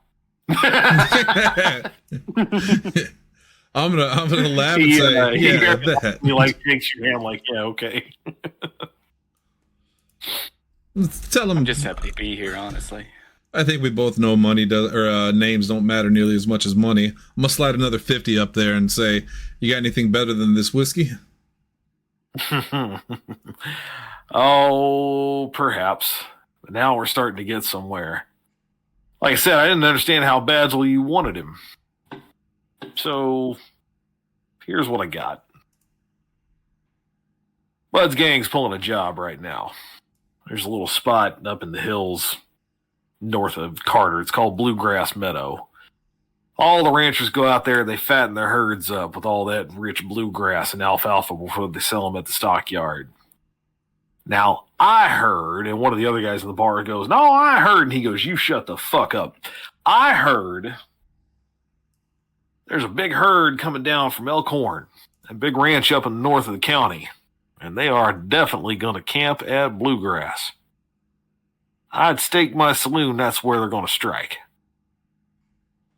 I'm gonna laugh and say, "Yeah, that." He like shakes your hand, like, "Yeah, okay." Tell him. I'm just happy to be here, honestly. I think we both know money names don't matter nearly as much as money. I'm gonna slide another 50 up there and say, "You got anything better than this whiskey?" Oh, perhaps. But now we're starting to get somewhere. Like I said, I didn't understand how badly you wanted him. So, here's what I got. Bud's gang's pulling a job right now. There's a little spot up in the hills north of Carter. It's called Bluegrass Meadow. All the ranchers go out there, they fatten their herds up with all that rich bluegrass and alfalfa before they sell them at the stockyard. Now, I heard, and one of the other guys in the bar goes, "No, I heard," and he goes, "You shut the fuck up. I heard there's a big herd coming down from Elkhorn, a big ranch up in the north of the county, and they are definitely going to camp at Bluegrass." I'd stake my saloon that's where they're going to strike.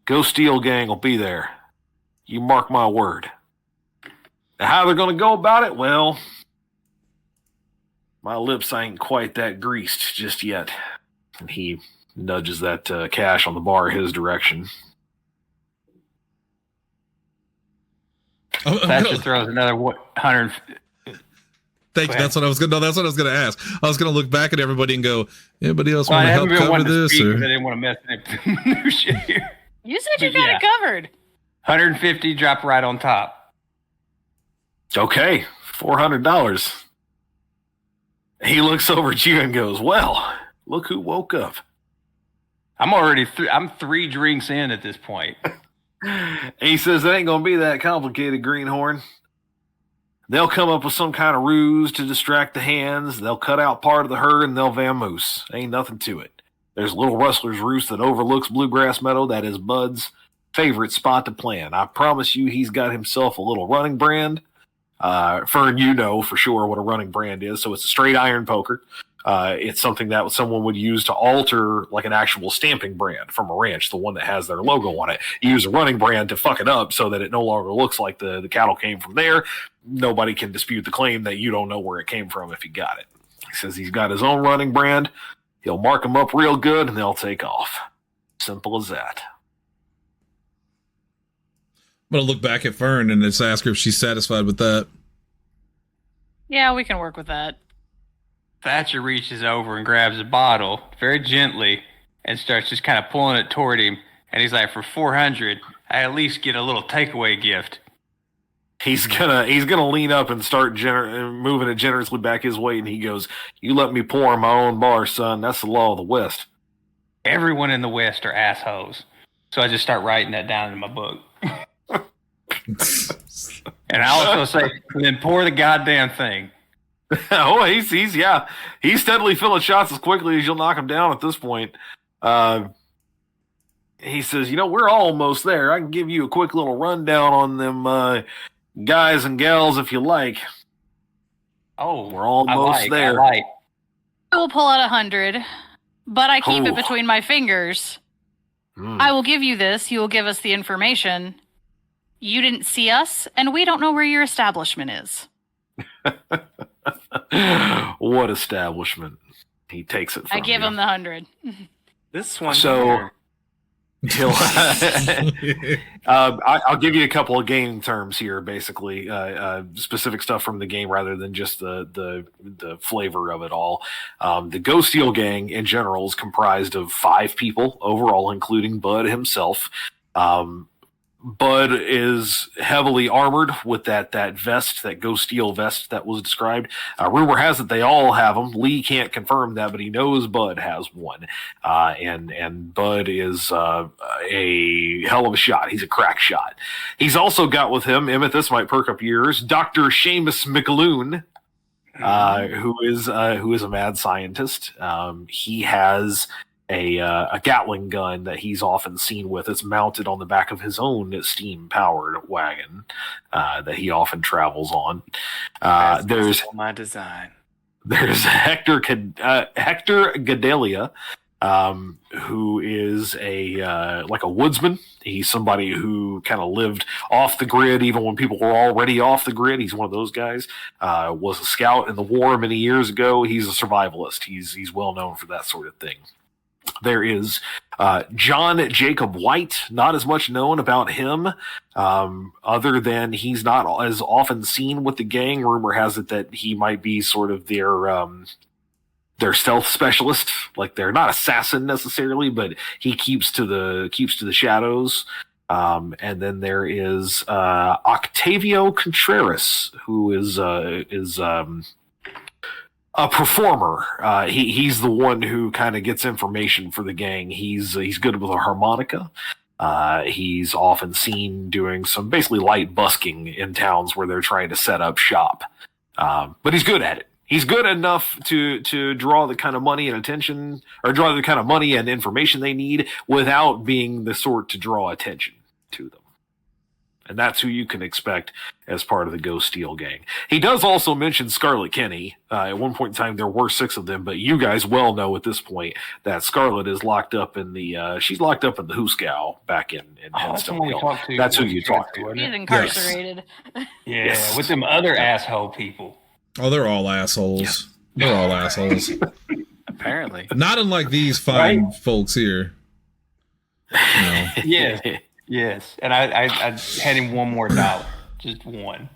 Ghost Steel Gang will be there. You mark my word. Now, how they're going to go about it? Well, my lips ain't quite that greased just yet. And he nudges that cash on the bar his direction. Thatcher throws another 100. Thank you. That's what I was going. No, that's what I was going to ask. I was going to look back at everybody and go, "Anybody else want to help cover this?" Or... I didn't want to mess up new shit here. You said you got it covered. 150 drop right on top. Okay, $400. He looks over at you and goes, "Well, look who woke up." I'm already. I'm 3 drinks in at this point. He says, "It ain't gonna be that complicated, Greenhorn. They'll come up with some kind of ruse to distract the hands. They'll cut out part of the herd and they'll vamoose. Ain't nothing to it. There's a little rustler's roost that overlooks Bluegrass Meadow. That is Bud's favorite spot to plan. I promise you he's got himself a little running brand. Fern, you know for sure what a running brand is. So it's a straight iron poker. It's something that someone would use to alter like an actual stamping brand from a ranch, the one that has their logo on it. You use a running brand to fuck it up so that it no longer looks like the cattle came from there. Nobody can dispute the claim that you don't know where it came from if you got it. He says he's got his own running brand. He'll mark them up real good and they'll take off. Simple as that. I'm going to look back at Fern and just ask her if she's satisfied with that. Yeah, we can work with that. Thatcher reaches over and grabs a bottle very gently and starts just kind of pulling it toward him. And he's like, for 400, I at least get a little takeaway gift. He's gonna lean up and start moving it generously back his way, and he goes, "You let me pour my own bar, son. That's the law of the West." Everyone in the West are assholes. So I just start writing that down in my book. And I also say, then pour the goddamn thing. Oh, he's steadily filling shots as quickly as you'll knock him down at this point. He says, we're almost there. I can give you a quick little rundown on them guys and gals if you like. Oh, we're almost there. I will pull out 100, but I keep it between my fingers. I will give you this. You will give us the information. You didn't see us, and we don't know where your establishment is. What establishment? He takes it from I give him the 100. This one. So he'll. I'll give you a couple of game terms here, basically specific stuff from the game rather than just the flavor of it all. The Ghost Steel Gang in general is comprised of 5 people overall, including Bud himself. Bud is heavily armored with that vest, that Ghost Steel vest that was described. Rumor has it they all have them. Lee can't confirm that, but he knows Bud has one. And Bud is a hell of a shot. He's a crack shot. He's also got with him, Emmett, this might perk up your ears, Dr. Seamus McAloon, who is a mad scientist. He has a Gatling gun that he's often seen with. It's mounted on the back of his own steam-powered wagon that he often travels on. There's my design. There's Hector Gadelia, who is like a woodsman. He's somebody who kind of lived off the grid even when people were already off the grid. He's one of those guys. Was a scout in the war many years ago. He's a survivalist. He's well known for that sort of thing. There is John Jacob White, not as much known about him, other than he's not as often seen with the gang. Rumor has it that he might be sort of their stealth specialist. Like, they're not assassin necessarily, but he keeps to the shadows. And then there is Octavio Contreras, who is a performer. He's the one who kind of gets information for the gang. He's good with a harmonica. He's often seen doing some basically light busking in towns where they're trying to set up shop. But he's good at it. He's good enough to draw the kind of money and attention, or draw the kind of money and information they need without being the sort to draw attention to them. And that's who you can expect as part of the Ghost Steel gang. He does also mention Scarlet Kenny. At one point in time, there were 6 of them, but you guys well know at this point that Scarlet is locked up in the, she's locked up in the Hooskow back in Headstone Hill. That's who you talk to. He's incarcerated. Yeah, with them other asshole people. Oh, they're all assholes. Yeah. They're all assholes. Apparently. Not unlike these fine folks here. No. Yes. And I had him $1 more. Just one.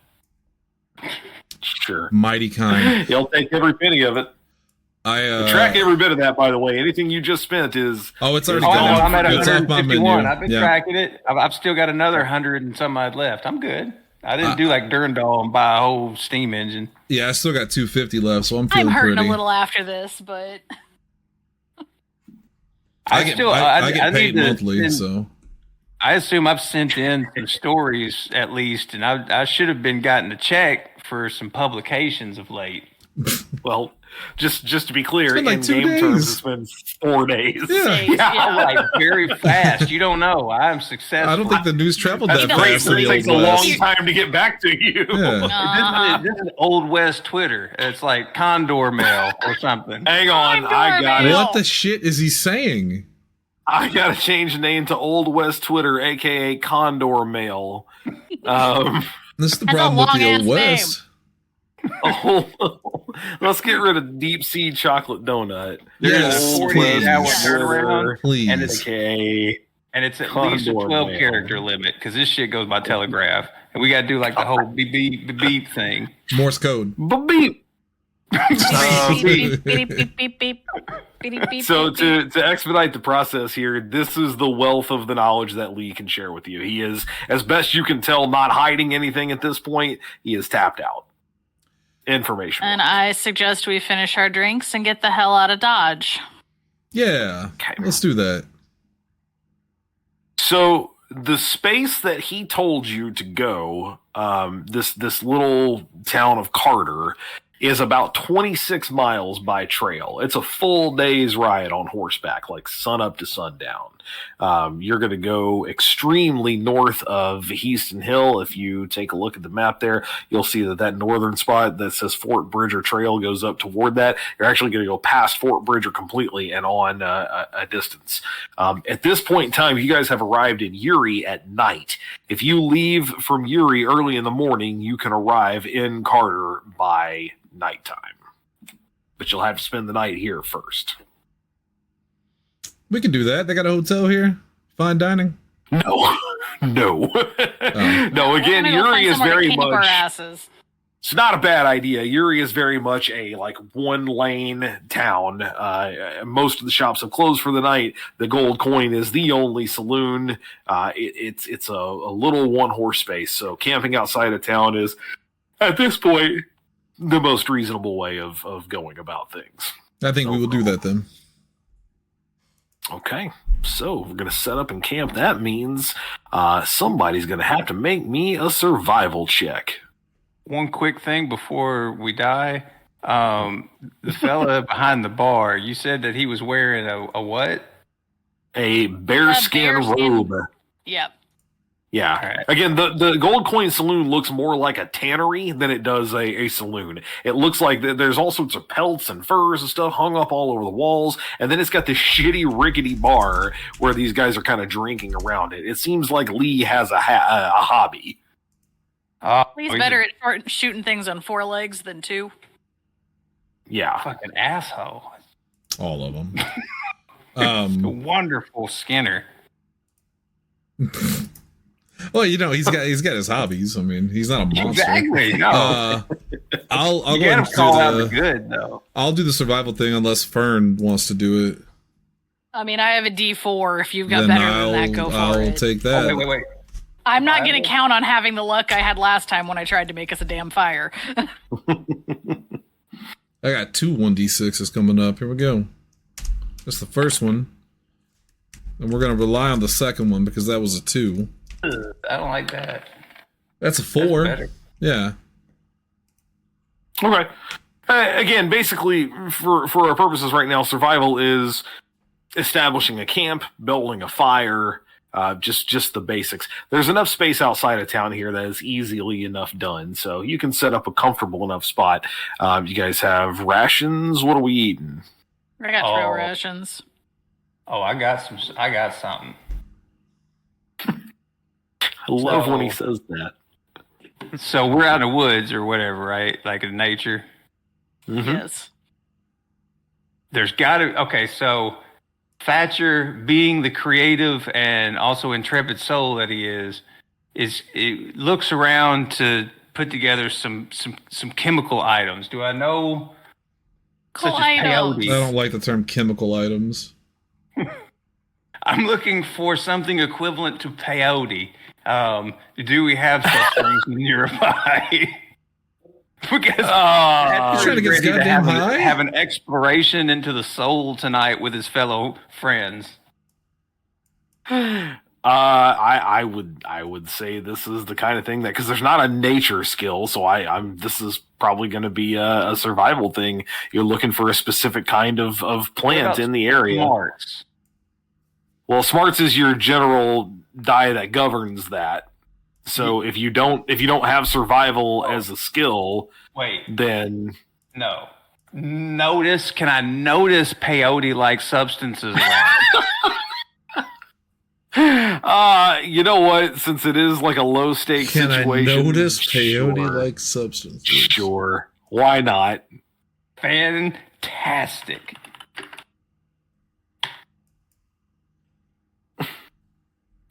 Sure. Mighty kind. He'll take every penny of it. Track every bit of that, by the way. Anything you just spent is... Oh, it's already gone. I'm at It's off my menu. 151. I've been tracking it. I've still got another 100 and some odd left. I'm good. I didn't do like Durandal and buy a whole steam engine. Yeah, I still got 250 left, so I'm feeling hurting pretty. a little after this, but... I get paid monthly, so... I assume I've sent in some stories at least, and I should have been gotten a check for some publications of late. Well, just to be clear, like in 2 game days. terms, it's been 4 days. Yeah. Like very fast. You don't know. I'm successful. I don't think the news traveled That's that great. fast. So in it the takes a Old long West. time to get back to you. Yeah. This is Old West Twitter. It's like Condor Mail or something. Hang on, I got it. What the shit is he saying? I gotta change the name to Old West Twitter, aka Condor Mail. This is the That's problem a with the Old long-ass West. Let's get rid of Deep Sea Chocolate Donut. Yes, Old 48 hour West turnaround, please. and it's AKA at least a Condor 12 Mail. character limit because this shit goes by telegraph, and we got to do like the whole beep beep beep beep thing. Morse code. beep. Beep, beep, beep, beep, beep, beep. Beep, beep, So beep, beep. to expedite the process here, this is the wealth of the knowledge that Lee can share with you. He is, as best you can tell, not hiding anything at this point. He is tapped out. Information. And I suggest we finish our drinks and get the hell out of Dodge. Yeah, Okay. let's do that. So the space that he told you to go, this little town of Carter, is about 26 miles by trail. It's a full day's ride on horseback, like sun up to sundown. You're going to go extremely north of Heaston Hill. If you take a look at the map there, you'll see that northern spot that says Fort Bridger Trail goes up toward that. You're actually going to go past Fort Bridger completely and on a distance. At this point in time, you guys have arrived in Uri at night. If you leave from Uri early in the morning, you can arrive in Carter by nighttime. But you'll have to spend the night here first. We can do that. They got a hotel here. Fine dining. No. No. No, again, We're gonna go Uri find is somewhere to very camp our much... asses. It's not a bad idea. Uri is very much a one lane town. Most of the shops have closed for the night. The Gold Coin is the only saloon. It's a little one horse space. So camping outside of town is, at this point, the most reasonable way of going about things. I think we will do that then. Okay. So we're going to set up and camp. That means somebody's going to have to make me a survival check. One quick thing before we die. The fella behind the bar, you said that he was wearing a what? A bearskin robe. Yep. Yeah. Right. Again, the Gold Coin Saloon looks more like a tannery than it does a saloon. It looks like there's all sorts of pelts and furs and stuff hung up all over the walls, and then it's got this shitty, rickety bar where these guys are kind of drinking around it. It seems like Lee has a hobby. He's better at shooting things on 4 legs than 2. Yeah. Fucking asshole. All of them. A wonderful Skinner. Well, he's got his hobbies. I mean, he's not a monster. Exactly. No. I'll go you ahead and gotta call out do the good though. I'll do the survival thing unless Fern wants to do it. I mean, I have a D4. If you've got Then better than that, go for I'll it. take that. Oh, wait. I'm not going to count on having the luck I had last time when I tried to make us a damn fire. I got 2 1d6s coming up. Here we go. That's the first one. And we're going to rely on the second one because that was a 2. I don't like that. That's a 4. That's better. Yeah. Okay. Again, basically, for our purposes right now, survival is establishing a camp, building a fire, Just the basics. There's enough space outside of town here that is easily enough done, so you can set up a comfortable enough spot. You guys have rations. What are we eating? I got trail rations. Oh, I got something. I love when he says that. So we're out in the woods or whatever, right? Like in nature. Mm-hmm. Yes. There's got to. Okay, so Thatcher, being the creative and also intrepid soul that he is it looks around to put together some chemical items. Do I know? Cool such as items. peyote? I don't like the term chemical items. I'm looking for something equivalent to peyote. Do we have such things nearby? Because He's trying to get his goddamn high? have an exploration into the soul tonight with his fellow friends. I would say this is the kind of thing that, because there's not a nature skill, so this is probably going to be a survival thing. You're looking for a specific kind of plant in the area. Smarts. Well, smarts is your general die that governs that. So if you don't have survival as a skill, then no. Notice? Can I notice peyote-like substances around? You know what? Since it is like a low stake situation, I notice peyote-like substances? Sure, why not? Fantastic.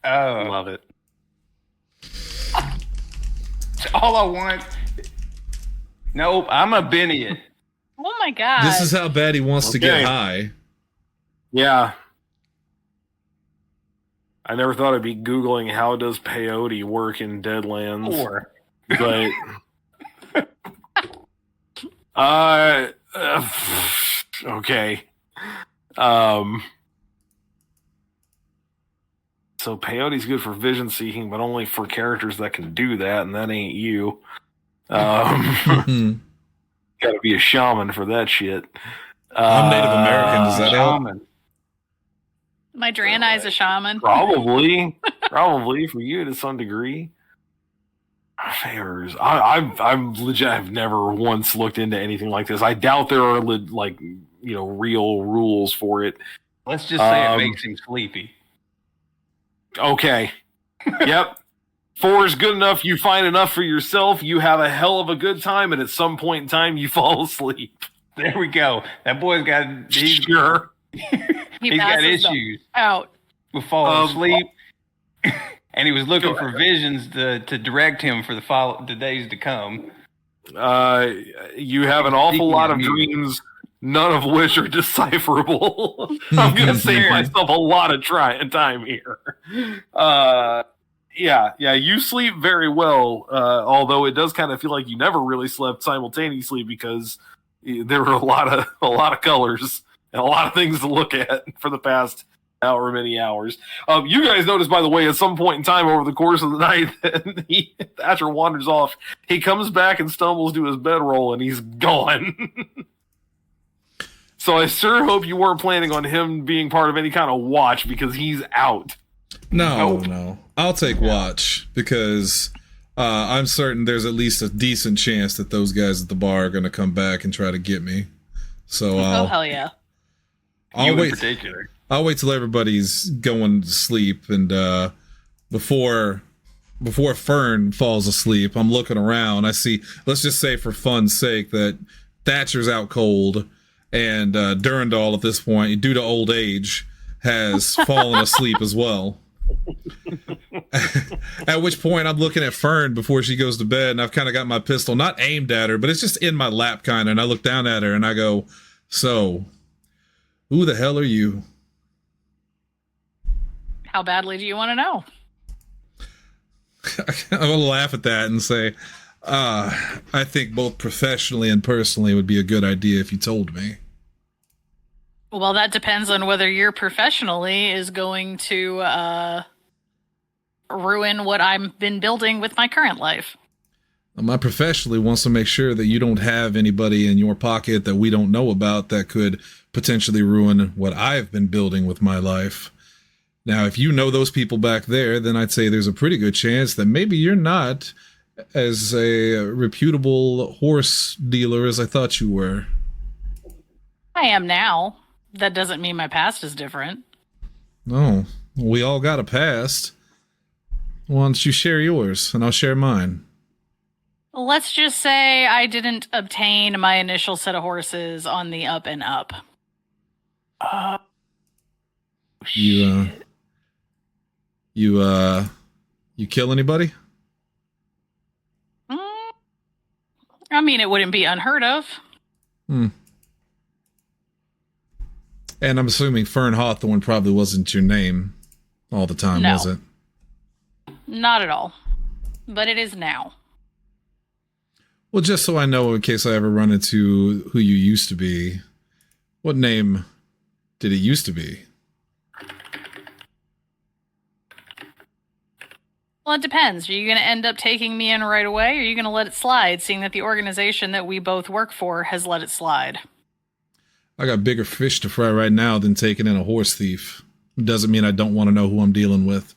Oh, Love it. It's all I want. Nope, I'm a Benny. Oh my god. This is how bad he wants to get high. Yeah. I never thought I'd be Googling how does peyote work in Deadlands. But okay. So peyote's good for vision seeking, but only for characters that can do that, and that ain't you. Gotta be a shaman for that shit. I'm Native American. Does that help? My Draenei's a shaman. Probably for you to some degree. Favors. I'm legit. I've never once looked into anything like this. I doubt there are real rules for it. Let's just say it makes him sleepy. Okay. Yep. 4 is good enough. You find enough for yourself. You have a hell of a good time, and at some point in time, you fall asleep. There we go. That boy's got. Sure. He's got issues out with falling asleep, and he was looking for visions to direct him for the days to come. You have an awful lot of dreams, none of which are decipherable. I'm going to save myself a lot of time here. Yeah, you sleep very well, although it does kind of feel like you never really slept simultaneously because there were a lot of colors and a lot of things to look at for the past however many hours. You guys noticed, by the way, at some point in time over the course of the night, that Thatcher wanders off. He comes back and stumbles to his bedroll, and he's gone. So I sure hope you weren't planning on him being part of any kind of watch, because he's out. No. I'll take watch, because I'm certain there's at least a decent chance that those guys at the bar are going to come back and try to get me. So oh hell yeah! I'll wait. In particular. I'll wait till everybody's going to sleep, and before Fern falls asleep, I'm looking around. I see, let's just say for fun's sake, that Thatcher's out cold, and Durandal at this point, due to old age, has fallen asleep as well. At which point I'm looking at Fern before she goes to bed, and I've kind of got my pistol not aimed at her, but it's just in my lap kind of, and I look down at her and I go, so who the hell are you? How badly do you want to know? I'm gonna laugh at that and say, I think both professionally and personally it would be a good idea if you told me. Well, that depends on whether your professionally is going to ruin what I've been building with my current life. My professionally wants to make sure that you don't have anybody in your pocket that we don't know about that could potentially ruin what I've been building with my life. Now, if you know those people back there, then I'd say there's a pretty good chance that maybe you're not as a reputable horse dealer as I thought you were. I am now. That doesn't mean my past is different. No, we all got a past. Why don't you share yours, and I'll share mine. Let's just say I didn't obtain my initial set of horses on the up and up. You kill anybody? I mean, it wouldn't be unheard of. And I'm assuming Fern Hawthorne probably wasn't your name all the time, No. was it? Not at all. But it is now. Well, just so I know in case I ever run into who you used to be, what name did it used to be? Well, it depends. Are you going to end up taking me in right away, or are you going to let it slide, seeing that the organization that we both work for has let it slide? I got bigger fish to fry right now than taking in a horse thief. Doesn't mean I don't want to know who I'm dealing with.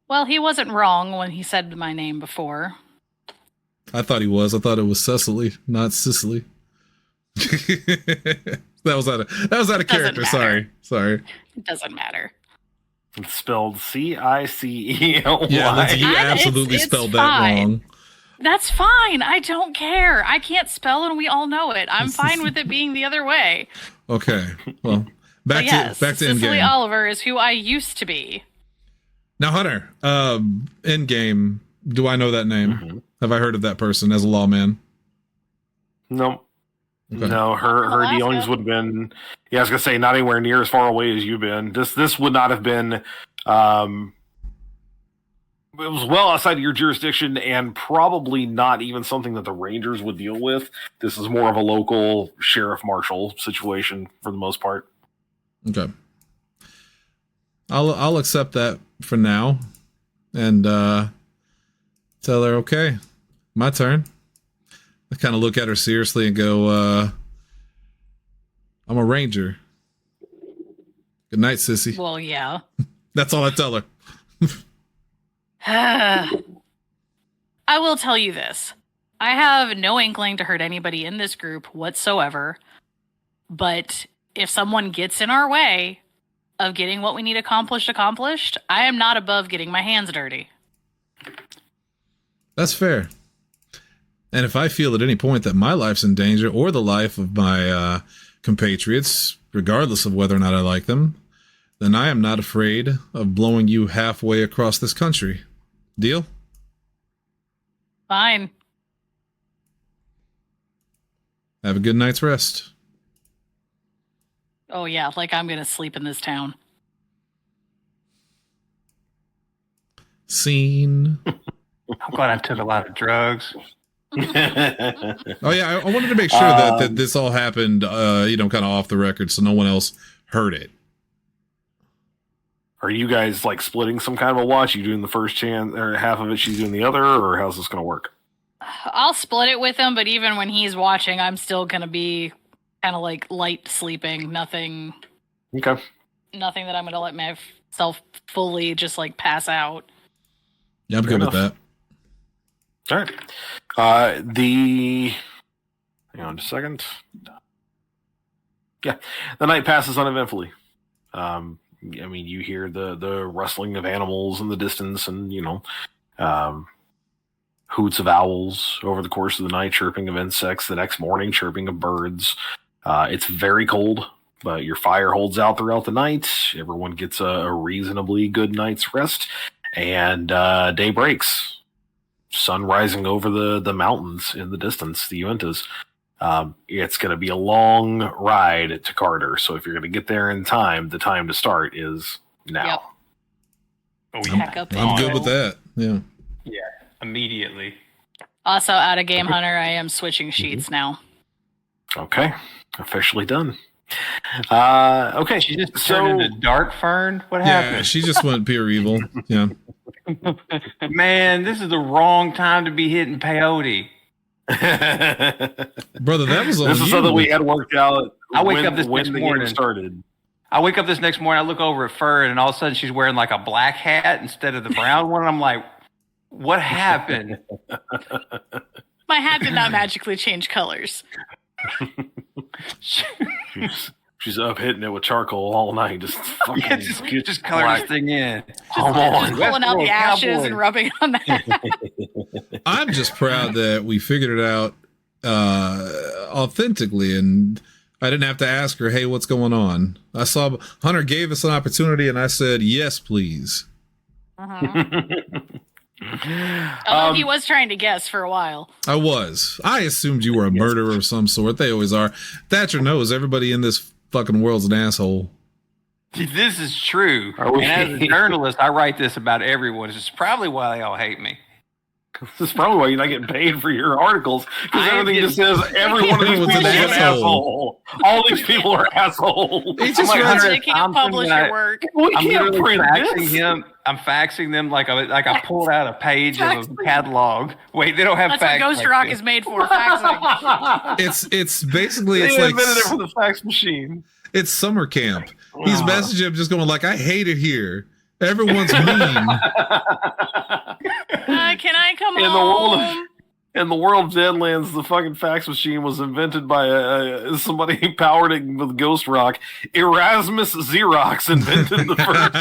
Well, he wasn't wrong when he said my name before. I thought he was. I thought it was Cecily, not Sicily. that was out of character. matter. Sorry. It doesn't matter. It's spelled Cicely. Yeah, Lindsay, you And absolutely it's spelled that fine. wrong. That's fine. I don't care. I can't spell and we all know it. I'm fine with it being the other way. Okay. Well, But yes, back to Cicely Endgame. Oliver is who I used to be. Now, Hunter, Endgame, do I know that name? Mm-hmm. Have I heard of that person as a lawman? No. Okay. No, her Alaska. dealings would have been, I was gonna say, not anywhere near as far away as you've been. This would not have been it was well outside of your jurisdiction and probably not even something that the Rangers would deal with. This is more of a local sheriff marshal situation for the most part. Okay. I'll accept that for now and tell her, okay, my turn. I kind of look at her seriously and go, I'm a ranger. Good night, sissy. Well, yeah. That's all I tell her. I will tell you this. I have no inkling to hurt anybody in this group whatsoever. But if someone gets in our way of getting what we need accomplished, I am not above getting my hands dirty. That's fair. And if I feel at any point that my life's in danger or the life of my compatriots, regardless of whether or not I like them, then I am not afraid of blowing you halfway across this country. Deal? Fine. Have a good night's rest. Oh, yeah, like I'm going to sleep in this town. Scene. I'm glad I took a lot of drugs. Oh yeah, I wanted to make sure that this all happened, kind of off the record, so no one else heard it. Are you guys like splitting some kind of a watch? You doing the first chance or half of it, she's doing the other, or how's this going to work? I'll split it with him, but even when he's watching, I'm still going to be kind of like light sleeping. Nothing Okay. that I'm going to let myself fully just like pass out. Yeah, I'm Fair good with that. All right. Hang on just a second. Yeah, the night passes uneventfully. You hear the rustling of animals in the distance, and hoots of owls over the course of the night, chirping of insects. The next morning, chirping of birds. It's very cold, but your fire holds out throughout the night. Everyone gets a reasonably good night's rest, and day breaks. Sun rising over the mountains in the distance, the Uintas. It's going to be a long ride to Carter, so if you're going to get there in time, the time to start is now. Yep. Oh, Pack up I'm and good go. with that. Yeah. Yeah, immediately. Also, out of Game Hunter, I am switching sheets now. Okay, officially done. Okay, She just turned into Dark Fern? What Yeah, happened? she just went pure evil. Yeah. Man, this is the wrong time to be hitting peyote. Brother, that was on This is you. something we had worked out. I wake up this when next the morning. game started. I wake up this next morning, I look over at Fern, and all of a sudden she's wearing like a black hat instead of the brown one. I'm like, what happened? My hat did not magically change colors. She's up hitting it with charcoal all night. Just fucking Yeah, just color this thing in. Come on. Pulling out the Westworld ashes cowboy. and rubbing it on the hat. I'm just proud that we figured it out authentically, and I didn't have to ask her, hey, what's going on? I saw Hunter gave us an opportunity, and I said, yes, please. Although he was trying to guess for a while. I was. I assumed you were a murderer of some sort. They always are. Thatcher knows everybody in this fucking world's an asshole. This is true. Are we- And as a journalist, I write this about everyone. It's probably why they all hate me. This is probably why you're not getting paid for your articles, because I am everything just says every one of these Everyone's people an is an asshole. asshole. All these people are assholes. He I'm just like read- Hunter They can't Thompson, publish and I- your work. We I'm can't literally print faxing this. him. I'm faxing them like I pulled out a page of a catalog. Wait, they don't have That's fax. what Ghost like Rock this. is made for, faxing. It's basically, They it's like, invented it for the fax machine. it's summer camp. He's messaging him just going like, I hate it here. Everyone's mean. Can I come In the world home? of, in the world of Deadlands, the fucking fax machine was invented by somebody powered it with Ghost Rock. Erasmus Xerox invented the first.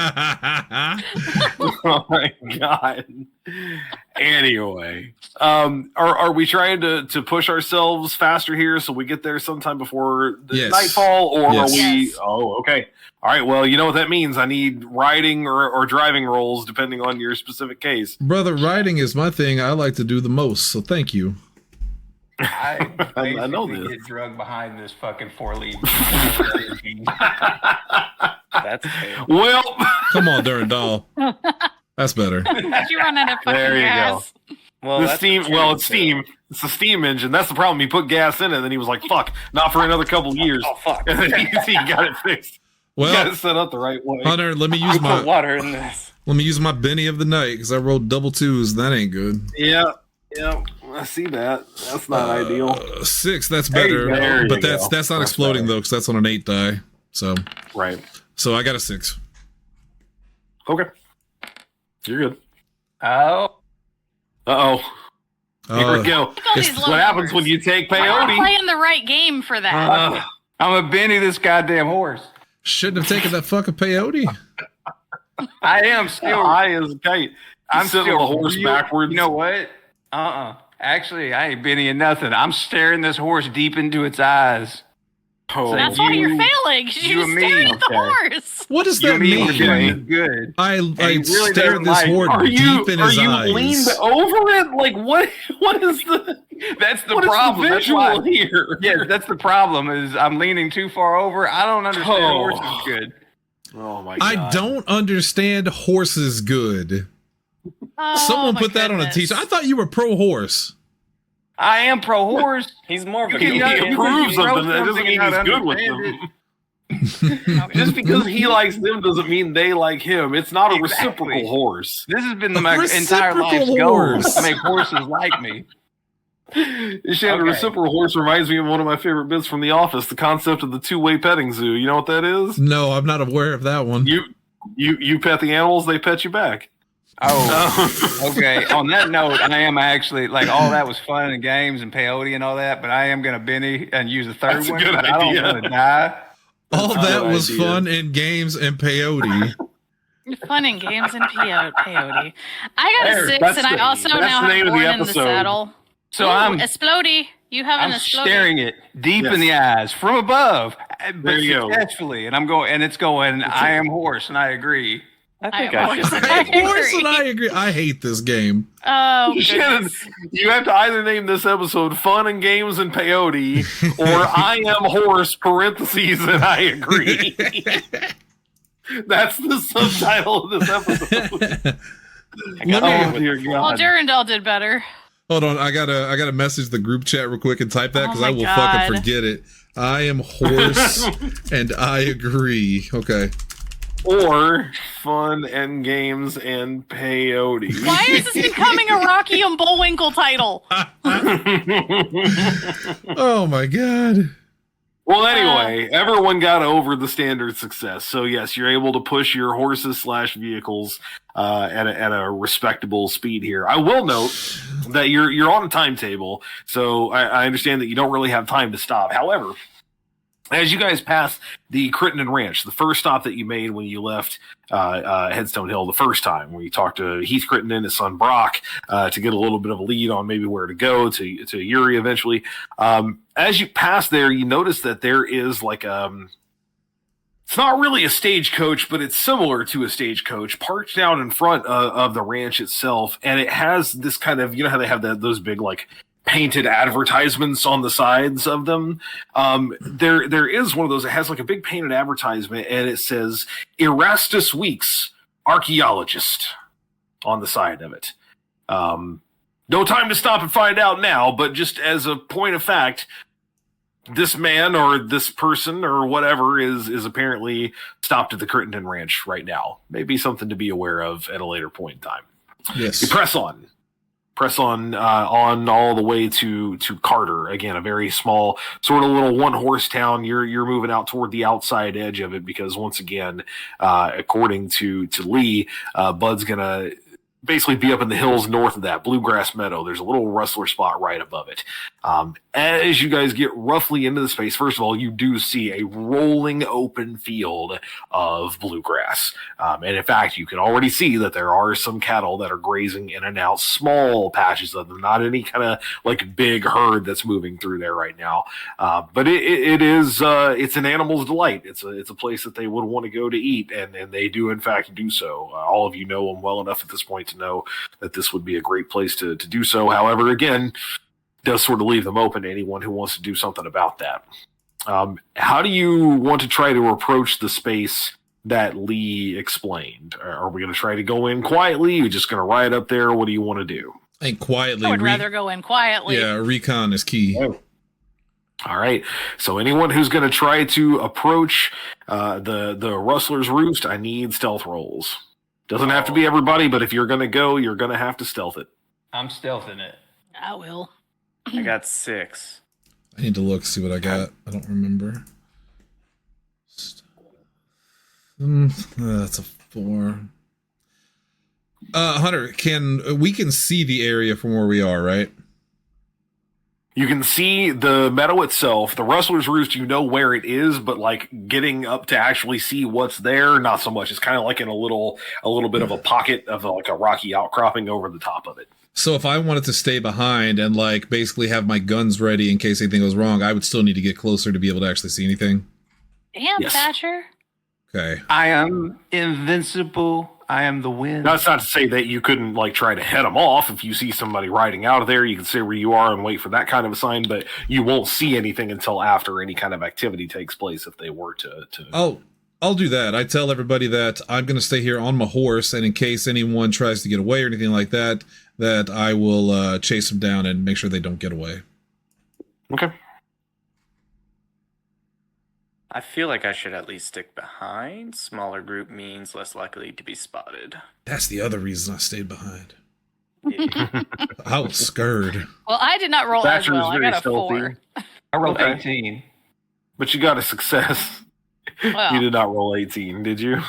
Oh my god. Anyway, are we trying to push ourselves faster here so we get there sometime before the Yes. nightfall, or Yes. are we? Yes. Oh, okay. All right. Well, you know what that means. I need riding or driving roles depending on your specific case. Brother, writing is my thing. I like to do the most, so thank you. I I know basically this. get drugged behind this fucking 4-lead. That's fair. Well, Come on, Durandal. That's better. Did you run out of fucking There you go. gas? Well, the that's steam. true, Well, it's too. steam. It's a steam engine. That's the problem. He put gas in it, and then he was like, "Fuck, not for another couple years." Oh fuck! And then he got it fixed. Got Well, it set up the right way. Hunter, let me use I put my water in this. Benny of the night because I rolled double twos. That ain't good. Yeah, I see that. That's not ideal. 6, that's There you better. go. There you But go. that's not That's exploding better. though, because that's on an 8 die. So Right. I got a 6. Okay. You're good. Oh, Uh oh. Here we go. Look at all It's these What low happens numbers. when you take We're not peyote? playing the right game for that. I'm a Benny this goddamn horse. Shouldn't have taken that fucking peyote. I am still. High as a kite. I'm sitting still on the horse real- backwards. You know what? Actually, I ain't Bennying nothing. I'm staring this horse deep into its eyes. Oh, That's why you're you- failing. 'Cause you You're and me, staring at the okay. horse. What does You that and me were mean? doing this good. I he really stared doesn't this like- horse Are you deep in his eyes. leaned over it? Like what? What is the? That's the What is problem. the That's visual why. here? Yeah, that's the problem. Is I'm leaning too far over. I don't understand Oh. horses good. Oh my god! I don't understand horses good. Oh, Someone my put that on a goodness. t-shirt. I thought you were pro horse. I am pro horse. He's more of a He You approves throw of them. That doesn't something mean out, he's good with understand them. Okay. Just because he likes them doesn't mean they like him. It's not a Exactly. reciprocal horse. This has been A my entire reciprocal life's horse. goal to make horses like me. Shannon, Okay. reciprocal horse reminds me of one of my favorite bits from The Office, the concept of the two-way petting zoo. You know what that is? No, I'm not aware of that one. You pet the animals, they pet you back. Oh, okay. On that note, I am actually like all that was fun and games and peyote and all that, but I am gonna Benny and use the third That's a one. good I don't idea. want to die. All That's a that good was idea. fun in games and peyote. Fun and games and peyote. I got There, a 6, that's and I the- also that's now the name have of the Born in the episode. Saddle. So Ooh, I'm Explodey. You have an I'm Explodey. staring it deep Yes. in the eyes from above, There but you go. successfully, and I'm going, and it's going. I am horse, and I agree. I think I am I should. horse. Of course, and I agree. I hate this game. Oh, Shannon, goodness. you have to either name this episode Fun and Games and Peyote or I Am Horse, parentheses, and I agree. That's the subtitle of this episode. Let Oh, me, dear Well, God. Durandal did better. hold on. I gotta message the group chat real quick and type that Oh because my I will God. fucking forget it. I am horse and I agree. Okay. Or Fun and Games and Peyote. Why is this becoming a Rocky and Bullwinkle title? Oh my god. Well, anyway, everyone got over the standard success. So yes, you're able to push your horses / vehicles at a respectable speed here. I will note that you're on a timetable, so I understand that you don't really have time to stop. However, as you guys pass the Crittenden Ranch, the first stop that you made when you left Headstone Hill the first time, where you talked to Heath Crittenden, his son Brock, to get a little bit of a lead on maybe where to go to Yuri eventually. As you pass there, you notice that there is like it's not really a stagecoach, but it's similar to a stagecoach parked out in front of the ranch itself, and it has this kind of, you know how they have those big like painted advertisements on the sides of them. There is one of those that has like a big painted advertisement, and it says Erastus Weeks, archaeologist, on the side of it. No time to stop and find out now, but just as a point of fact, this man or this person or whatever is apparently stopped at the Crittenden Ranch right now. Maybe something to be aware of at a later point in time. Yes. You press on all the way to Carter. Again, a very small, sort of little one-horse town. You're moving out toward the outside edge of it because once again, according to Lee, Bud's gonna basically be up in the hills north of that bluegrass meadow. There's a little rustler spot right above it. As you guys get roughly into the space, first of all, you do see a rolling open field of bluegrass. And in fact, you can already see that there are some cattle that are grazing in and out, small patches of them, not any kind of like big herd that's moving through there right now. But it's an animal's delight. It's a place that they would want to go to eat, and they do in fact do so. All of you know them well enough at this point to know that this would be a great place to do so. However, again, does sort of leave them open to anyone who wants to do something about that. How do you want to try to approach the space that Lee explained? Are we going to try to go in quietly? Are you just going to ride up there? What do you want to do? And quietly. I would rather go in quietly. Yeah, recon is key. Oh. All right. So anyone who's going to try to approach the Rustler's Roost, I need stealth rolls. Doesn't have to be everybody, but if you're going to go, you're going to have to stealth it. I'm stealthing it. I will. I got 6. I need to look, see what I got. I don't remember. That's a 4. Hunter, we can see the area from where we are, right? You can see the meadow itself, the Rustler's Roost, you know where it is, but like getting up to actually see what's there, not so much. It's kind of like in a little bit of a pocket of like a rocky outcropping over the top of it. So if I wanted to stay behind and like basically have my guns ready in case anything goes wrong, I would still need to get closer to be able to actually see anything. Damn, Yes. Thatcher. Okay. I am invincible. I am the wind. That's not to say that you couldn't like try to head them off. If you see somebody riding out of there, you can stay where you are and wait for that kind of a sign, but you won't see anything until after any kind of activity takes place if they were to... I'll do that. I tell everybody that I'm going to stay here on my horse, and in case anyone tries to get away or anything like that, that I will chase them down and make sure they don't get away. Okay. I feel like I should at least stick behind. Smaller group means less likely to be spotted. That's the other reason I stayed behind. Yeah. I was scared. Well, I did not roll Thatcher as is well. I very got a stealthy. 4. I rolled Okay. 18. But you got a success. Well, You did not roll 18, did you?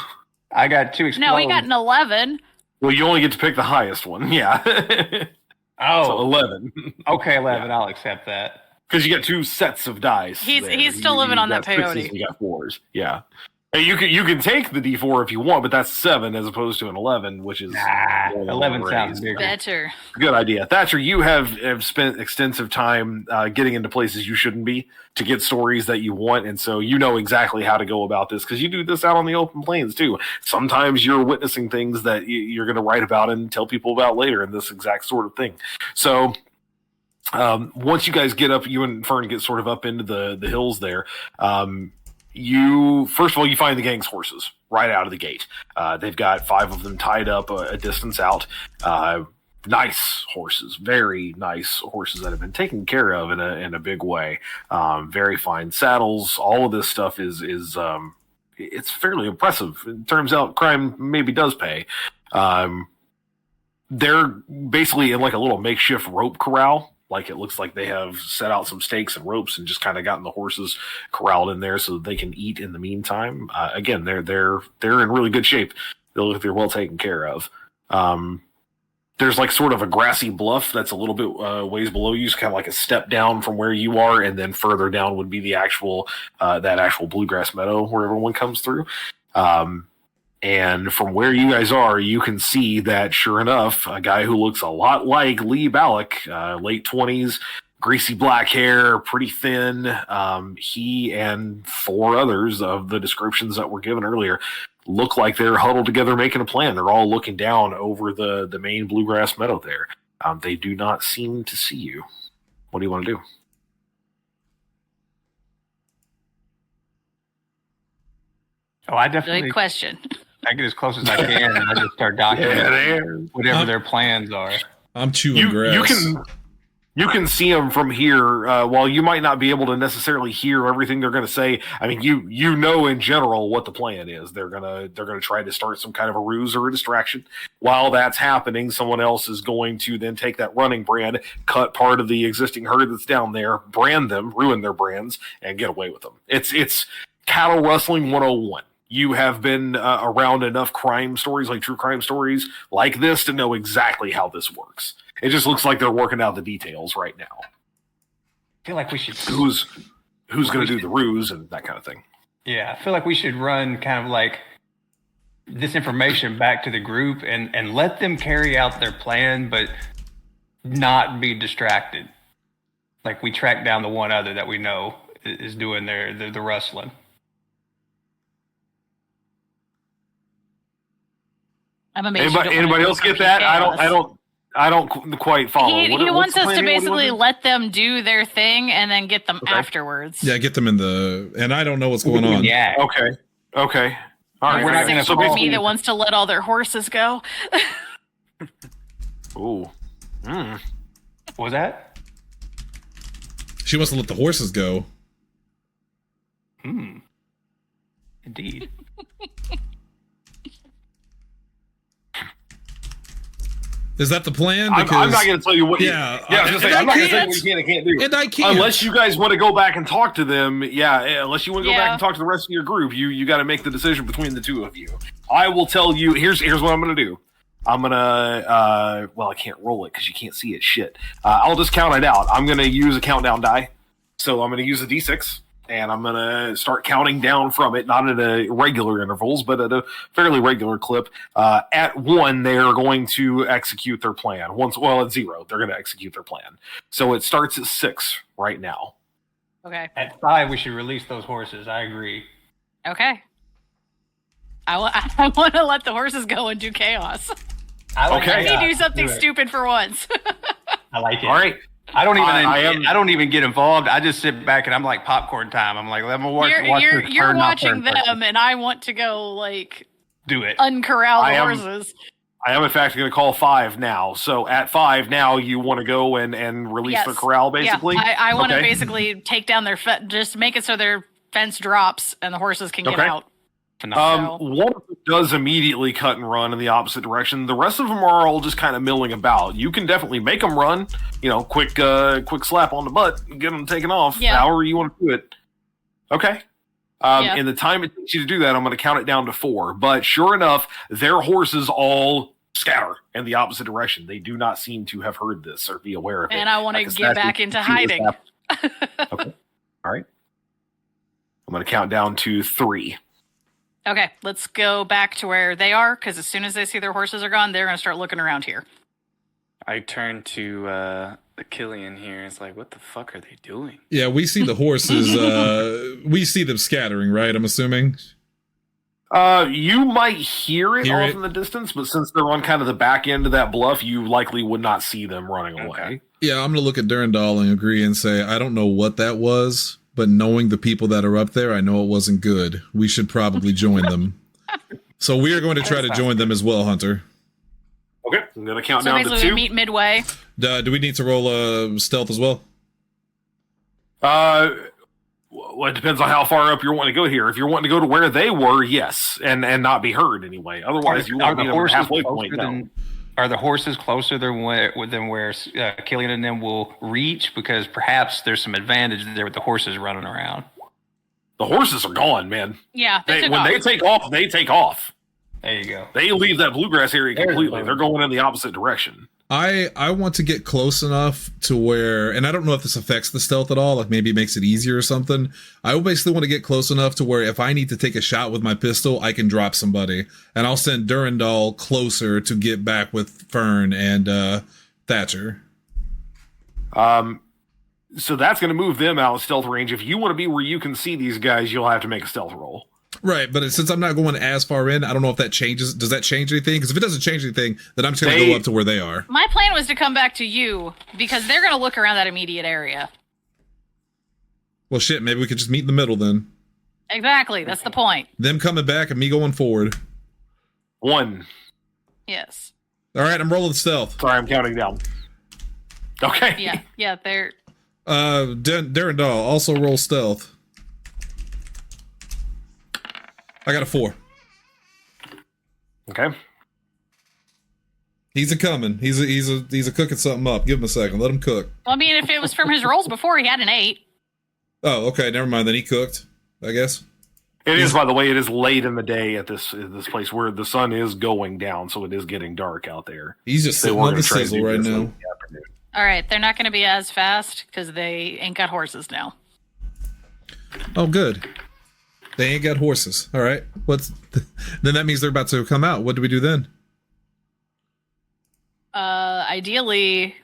I got 2 explodes. no, we got an 11. Well, you only get to pick the highest one. Yeah. So Oh, 11. okay, 11. I'll accept that. Because you get 2 sets of dice. He's there. still living on that got 6s peyote. and you got 4s. Yeah. And you can take the D4 if you want, but that's 7 as opposed to an 11, which is more than 11 one sounds raise. bigger. Better. Good idea. Thatcher, you have spent extensive time getting into places you shouldn't be to get stories that you want, and so you know exactly how to go about this because you do this out on the open plains too. Sometimes you're witnessing things that you're going to write about and tell people about later in this exact sort of thing. So once you guys get up, you and Fern get sort of up into the hills there. You first of all, you find the gang's horses right out of the gate. They've got 5 of them tied up a distance out. Nice horses, very nice horses that have been taken care of in a big way. Very fine saddles. All of this stuff is it's fairly impressive. It turns out crime maybe does pay. They're basically in like a little makeshift rope corral Like, it looks like they have set out some stakes and ropes and just kind of gotten the horses corralled in there so that they can eat in the meantime. Again, they're in really good shape. They look like they're well taken care of. There's like sort of a grassy bluff that's a little bit ways below you, so kind of like a step down from where you are, and then further down would be the actual that actual bluegrass meadow where everyone comes through. And from where you guys are, you can see that, sure enough, a guy who looks a lot like Lee Ballack, late 20s, greasy black hair, pretty thin. He and 4 others of the descriptions that were given earlier look like they're huddled together making a plan. They're all looking down over the main bluegrass meadow there. They do not seem to see you. What do you want to do? Oh, I definitely. Good question. I get as close as I can, and I just start documenting whatever their plans are. I'm chewing grass. You can see them from here. While you might not be able to necessarily hear everything they're going to say, I mean, you know in general what the plan is. They're gonna try to start some kind of a ruse or a distraction. While that's happening, someone else is going to then take that running brand, cut part of the existing herd that's down there, brand them, ruin their brands, and get away with them. It's cattle rustling 101. You have been around enough crime stories, like true crime stories like this, to know exactly how this works. It just looks like they're working out the details right now. I feel like we should. Who's going to do the ruse and that kind of thing. Yeah, I feel like we should run kind of like this information back to the group and let them carry out their plan, but not be distracted. Like, we track down the one other that we know is doing the rustling. I'm amazed. Anybody else get that? I don't quite follow. He wants us to basically let them do their thing and then get them afterwards. Yeah, get them in the. And I don't know what's going on. Yeah. Okay. All right. We're not going to. So me that wants to let all their horses go. Ooh. What was that? She wants to let the horses go. Indeed. Is that the plan? Because, I'm not going to tell you what. Yeah, I was going to say, I'm not going to tell you what you can and can't do. And I can't. Unless you guys want to go back and talk to them. Yeah, unless you want to go back and talk to the rest of your group, you got to make the decision between the two of you. I will tell you. Here's what I'm going to do. I'm going to. Well, I can't roll it because you can't see it. Shit. I'll just count it out. I'm going to use a countdown die. So I'm going to use a D6. And I'm going to start counting down from it, not at a regular intervals, but at a fairly regular clip. At 1, they are going to execute their plan. At 0, they're going to execute their plan. So it starts at 6 right now. Okay. At 5, we should release those horses. I agree. Okay. I want to let the horses go and do chaos. Okay. Let me do something stupid for once. I like it. All right. I don't even get involved. I just sit back and I'm like, popcorn time. I'm like, let me watch. You're watching them, and I want to go like do it. Uncorral the horses. I am in fact going to call 5 now. So at 5 now, you want to go and release the corral, basically. Yeah. I want to basically take down their just make it so their fence drops and the horses can get out. One does immediately cut and run in the opposite direction. The rest of them are all just kind of milling about. You can definitely make them run. Quick slap on the butt, and get them taken off. Yeah. However you want to do it. Okay. In the time it takes you to do that, I'm going to count it down to 4. But sure enough, their horses all scatter in the opposite direction. They do not seem to have heard this or be aware of it. And I want to get back into hiding. Okay. All right. I'm going to count down to 3. Okay, let's go back to where they are, because as soon as they see their horses are gone, they're going to start looking around here. I turn to the Killian here. It's like, what the fuck are they doing? Yeah, we see the horses. We see them scattering, right? I'm assuming. You might hear it off in the distance, but since they're on kind of the back end of that bluff, you likely would not see them running away. Yeah, I'm going to look at Durandal and agree and say, I don't know what that was. But knowing the people that are up there, I know it wasn't good. We should probably join them. So we are going to try to join them as well, Hunter. Okay, I'm going to count down to 2. We meet midway. Do we need to roll stealth as well? Well, it depends on how far up you're wanting to go here. If you're wanting to go to where they were, yes, and not be heard anyway. Otherwise, you want to be at a halfway point down. are the horses closer than where Killian and them will reach? Because perhaps there's some advantage there with the horses running around. The horses are gone, man. Yeah, When they take off, they take off. There you go. They leave that bluegrass area completely. They're going in the opposite direction. I want to get close enough to where, and I don't know if this affects the stealth at all, like maybe it makes it easier or something. I basically want to get close enough to where if I need to take a shot with my pistol, I can drop somebody. And I'll send Durandal closer to get back with Fern and Thatcher. So that's going to move them out of stealth range. If you want to be where you can see these guys, you'll have to make a stealth roll. Right, but since I'm not going as far in, I don't know if that changes. Does that change anything? Because if it doesn't change anything, then I'm just going to go up to where they are. My plan was to come back to you because they're going to look around that immediate area. Well, shit, maybe we could just meet in the middle then. Exactly, that's the point. Them coming back and me going forward. 1. Yes. All right, I'm rolling stealth. Sorry, I'm counting down. Okay. Yeah, they're... Durandal, also roll stealth. I got a 4. Okay. He's a coming. He's a cooking something up. Give him a second. Let him cook. Well, I mean, if it was from his rolls before, he had an 8. Oh, okay. Never mind. Then he cooked, I guess. It is, by the way, it is late in the day at this place where the sun is going down, so it is getting dark out there. He's just sitting on the sizzle right now. All right, they're not going to be as fast because they ain't got horses now. Oh, good. They ain't got horses. All right. Then that means they're about to come out. What do we do then? Ideally,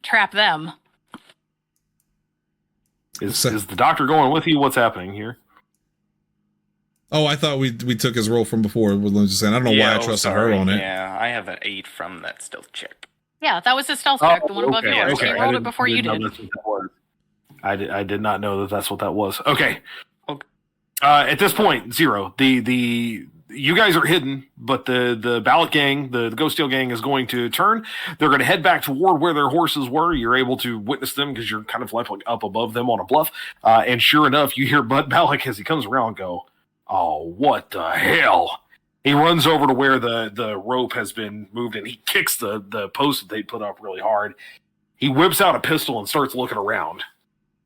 trap them. Is the doctor going with you? What's happening here? Oh, I thought we took his roll from before. Just saying. I don't know why I trusted her on it. Yeah, I have an 8 from that stealth check. Yeah, that was his stealth check, the one above yours. Okay. He rolled it before you did. I did not know that that's what that was. Okay. At this point, 0. You guys are hidden, but the ballot gang, the Ghost Steel gang, is going to turn. They're going to head back toward where their horses were. You're able to witness them because you're kind of like up above them on a bluff. And sure enough, you hear Bud Balak as he comes around go, "Oh, what the hell!" He runs over to where the rope has been moved, and he kicks the post that they put up really hard. He whips out a pistol and starts looking around.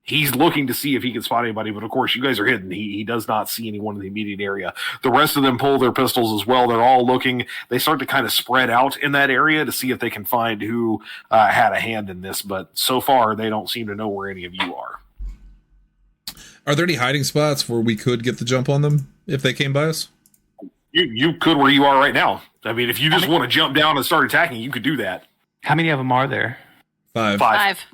He's looking to see if he can spot anybody, but of course, you guys are hidden. He does not see anyone in the immediate area. The rest of them pull their pistols as well. They're all looking. They start to kind of spread out in that area to see if they can find who had a hand in this, but so far, they don't seem to know where any of you are. Are there any hiding spots where we could get the jump on them if they came by us? You could where you are right now. I mean, if you just want to jump down and start attacking, you could do that. How many of them are there? 5. 5.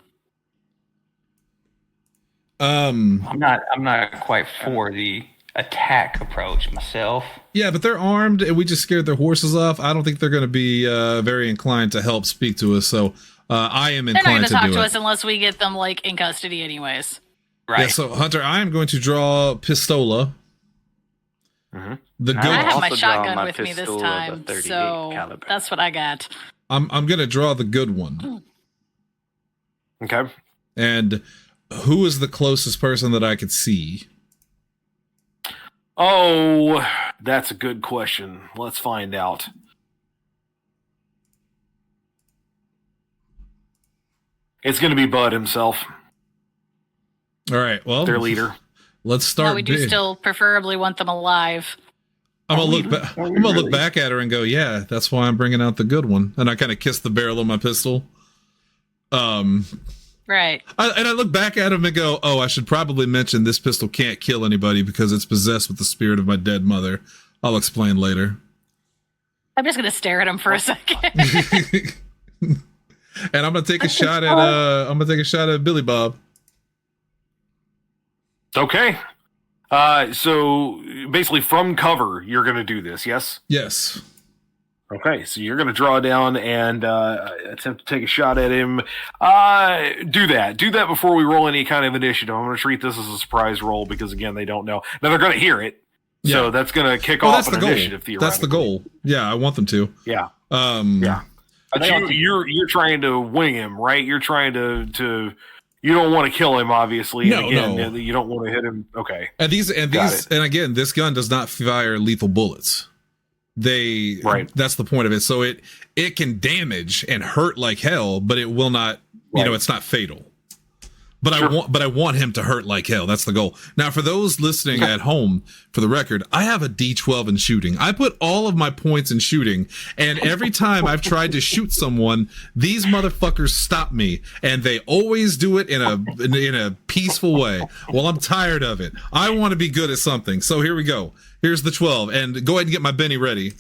I'm not quite for the attack approach myself. Yeah, but they're armed, and we just scared their horses off. I don't think they're going to be very inclined to help speak to us. So I am inclined to do it. They're not going to talk to us unless we get them in custody, anyways. Right. Yeah. So Hunter, I am going to draw Pistola. Mm-hmm. I have my shotgun with me this time, so caliber. That's what I got. I'm going to draw the good one. Okay. And who is the closest person that I could see? Oh, that's a good question. Let's find out. It's going to be Bud himself. All right. Well, their leader. Let's start. No, we do still preferably want them alive. I'm gonna look back at her and go, "Yeah, that's why I'm bringing out the good one." And I kind of kiss the barrel of my pistol. Right. I look back at him and go, "Oh, I should probably mention this pistol can't kill anybody because it's possessed with the spirit of my dead mother." I'll explain later. I'm just gonna stare at him for a second. And I'm gonna take a shot at Billy Bob. Okay. So basically from cover, you're going to do this, yes? Yes. Okay, so you're going to draw down and attempt to take a shot at him. Do that. Do that before we roll any kind of initiative. I'm going to treat this as a surprise roll because, again, they don't know. Now, they're going to hear it. Yeah. So that's going to kick off an initiative, theoretically. That's the goal. Yeah, I want them to. Yeah. Yeah. But you're trying to wing him, right? You're trying to you don't want to kill him, obviously. No, and again, you don't want to hit him. Okay. And again, this gun does not fire lethal bullets. Right. That's the point of it. So it can damage and hurt like hell, but it will not, it's not fatal. But sure. I want him to hurt like hell. That's the goal. Now, for those listening at home, for the record, I have a D12 in shooting. I put all of my points in shooting, and every time I've tried to shoot someone, these motherfuckers stop me, and they always do it in a peaceful way. Well, I'm tired of it. I want to be good at something. So here we go. Here's the 12, and go ahead and get my Benny ready.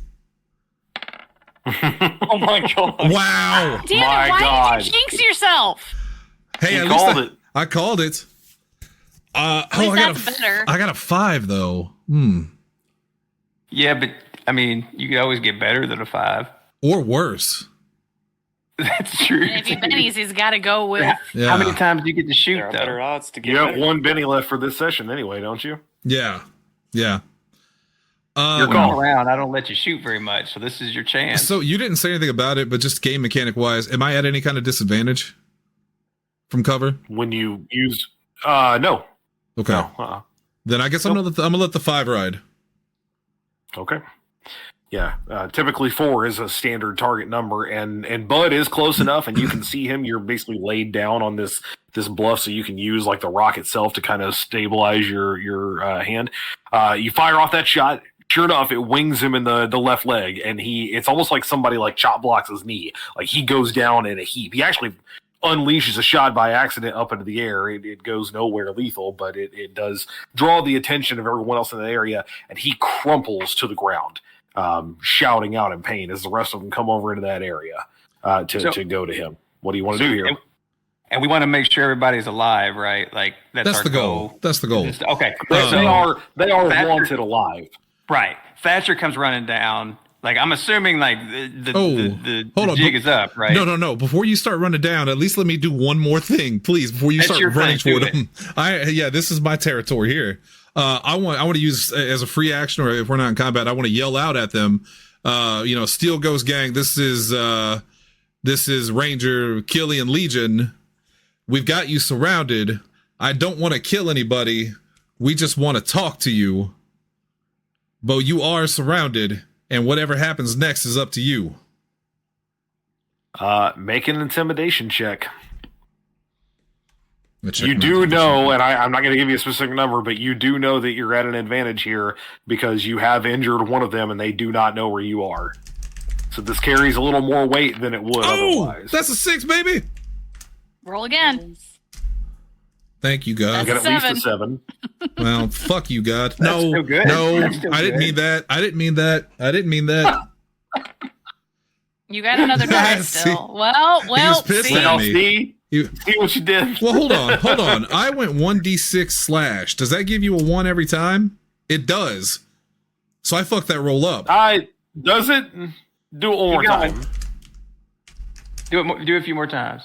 Oh my god! Wow! Damn it! Why did you jinx yourself? Hey, you called it. I called it. At least that's better. I got a 5 though. Yeah, but I mean, you could always get better than a 5. Or worse. That's true. And if you bennies, he's got to go with. Yeah. How many times do you get to shoot? There are though? better odds to get. You have better. one Benny left for this session anyway, don't you? Yeah. Your You're call. going around. I don't let you shoot very much, so this is your chance. So you didn't say anything about it, but just game mechanic wise, am I at any kind of disadvantage from cover? When you use, no. Okay. No, Then I guess I'm gonna let the 5 ride. Okay. Yeah. Typically 4 is a standard target number, and Bud is close enough, and you can see him. You're basically laid down on this bluff, so you can use like the rock itself to kind of stabilize your hand. You fire off that shot. Sure enough, it wings him in the left leg, and it's almost like somebody like chop blocks his knee. Like he goes down in a heap. He actually unleashes a shot by accident up into the air. It goes nowhere lethal, but it does draw the attention of everyone else in the area, and he crumples to the ground, shouting out in pain as the rest of them come over into that area to go to him. What do you want to do here? And we want to make sure everybody's alive, right? Like that's our the goal. That's the goal. Okay. They are Thatcher, wanted alive. Right. Thatcher comes running down. Like I'm assuming like the jig is up, right? No. Before you start running down, at least let me do one more thing, please, before you start running toward them. This is my territory here. I want to use as a free action, or if we're not in combat, I want to yell out at them. Steel Ghost Gang. This is Ranger Killian Legion. We've got you surrounded. I don't want to kill anybody. We just want to talk to you. But you are surrounded, and whatever happens next is up to you. Make an intimidation check. You do know, and I'm not going to give you a specific number, but you do know that you're at an advantage here because you have injured one of them, and they do not know where you are. So this carries a little more weight than it would otherwise. That's a 6, baby. Roll again. Thank you, God. I got at least a 7. Well, fuck you, God. That's No, still good. no, That's still I didn't good. mean that. I didn't mean that. You got another die See, still. Well, was pissed see. at me. See what you did. Well, hold on. I went 1d6 slash. Does that give you a 1 every time? It does. So I fucked that roll up. Does it? Do it one more time. Do it a few more times.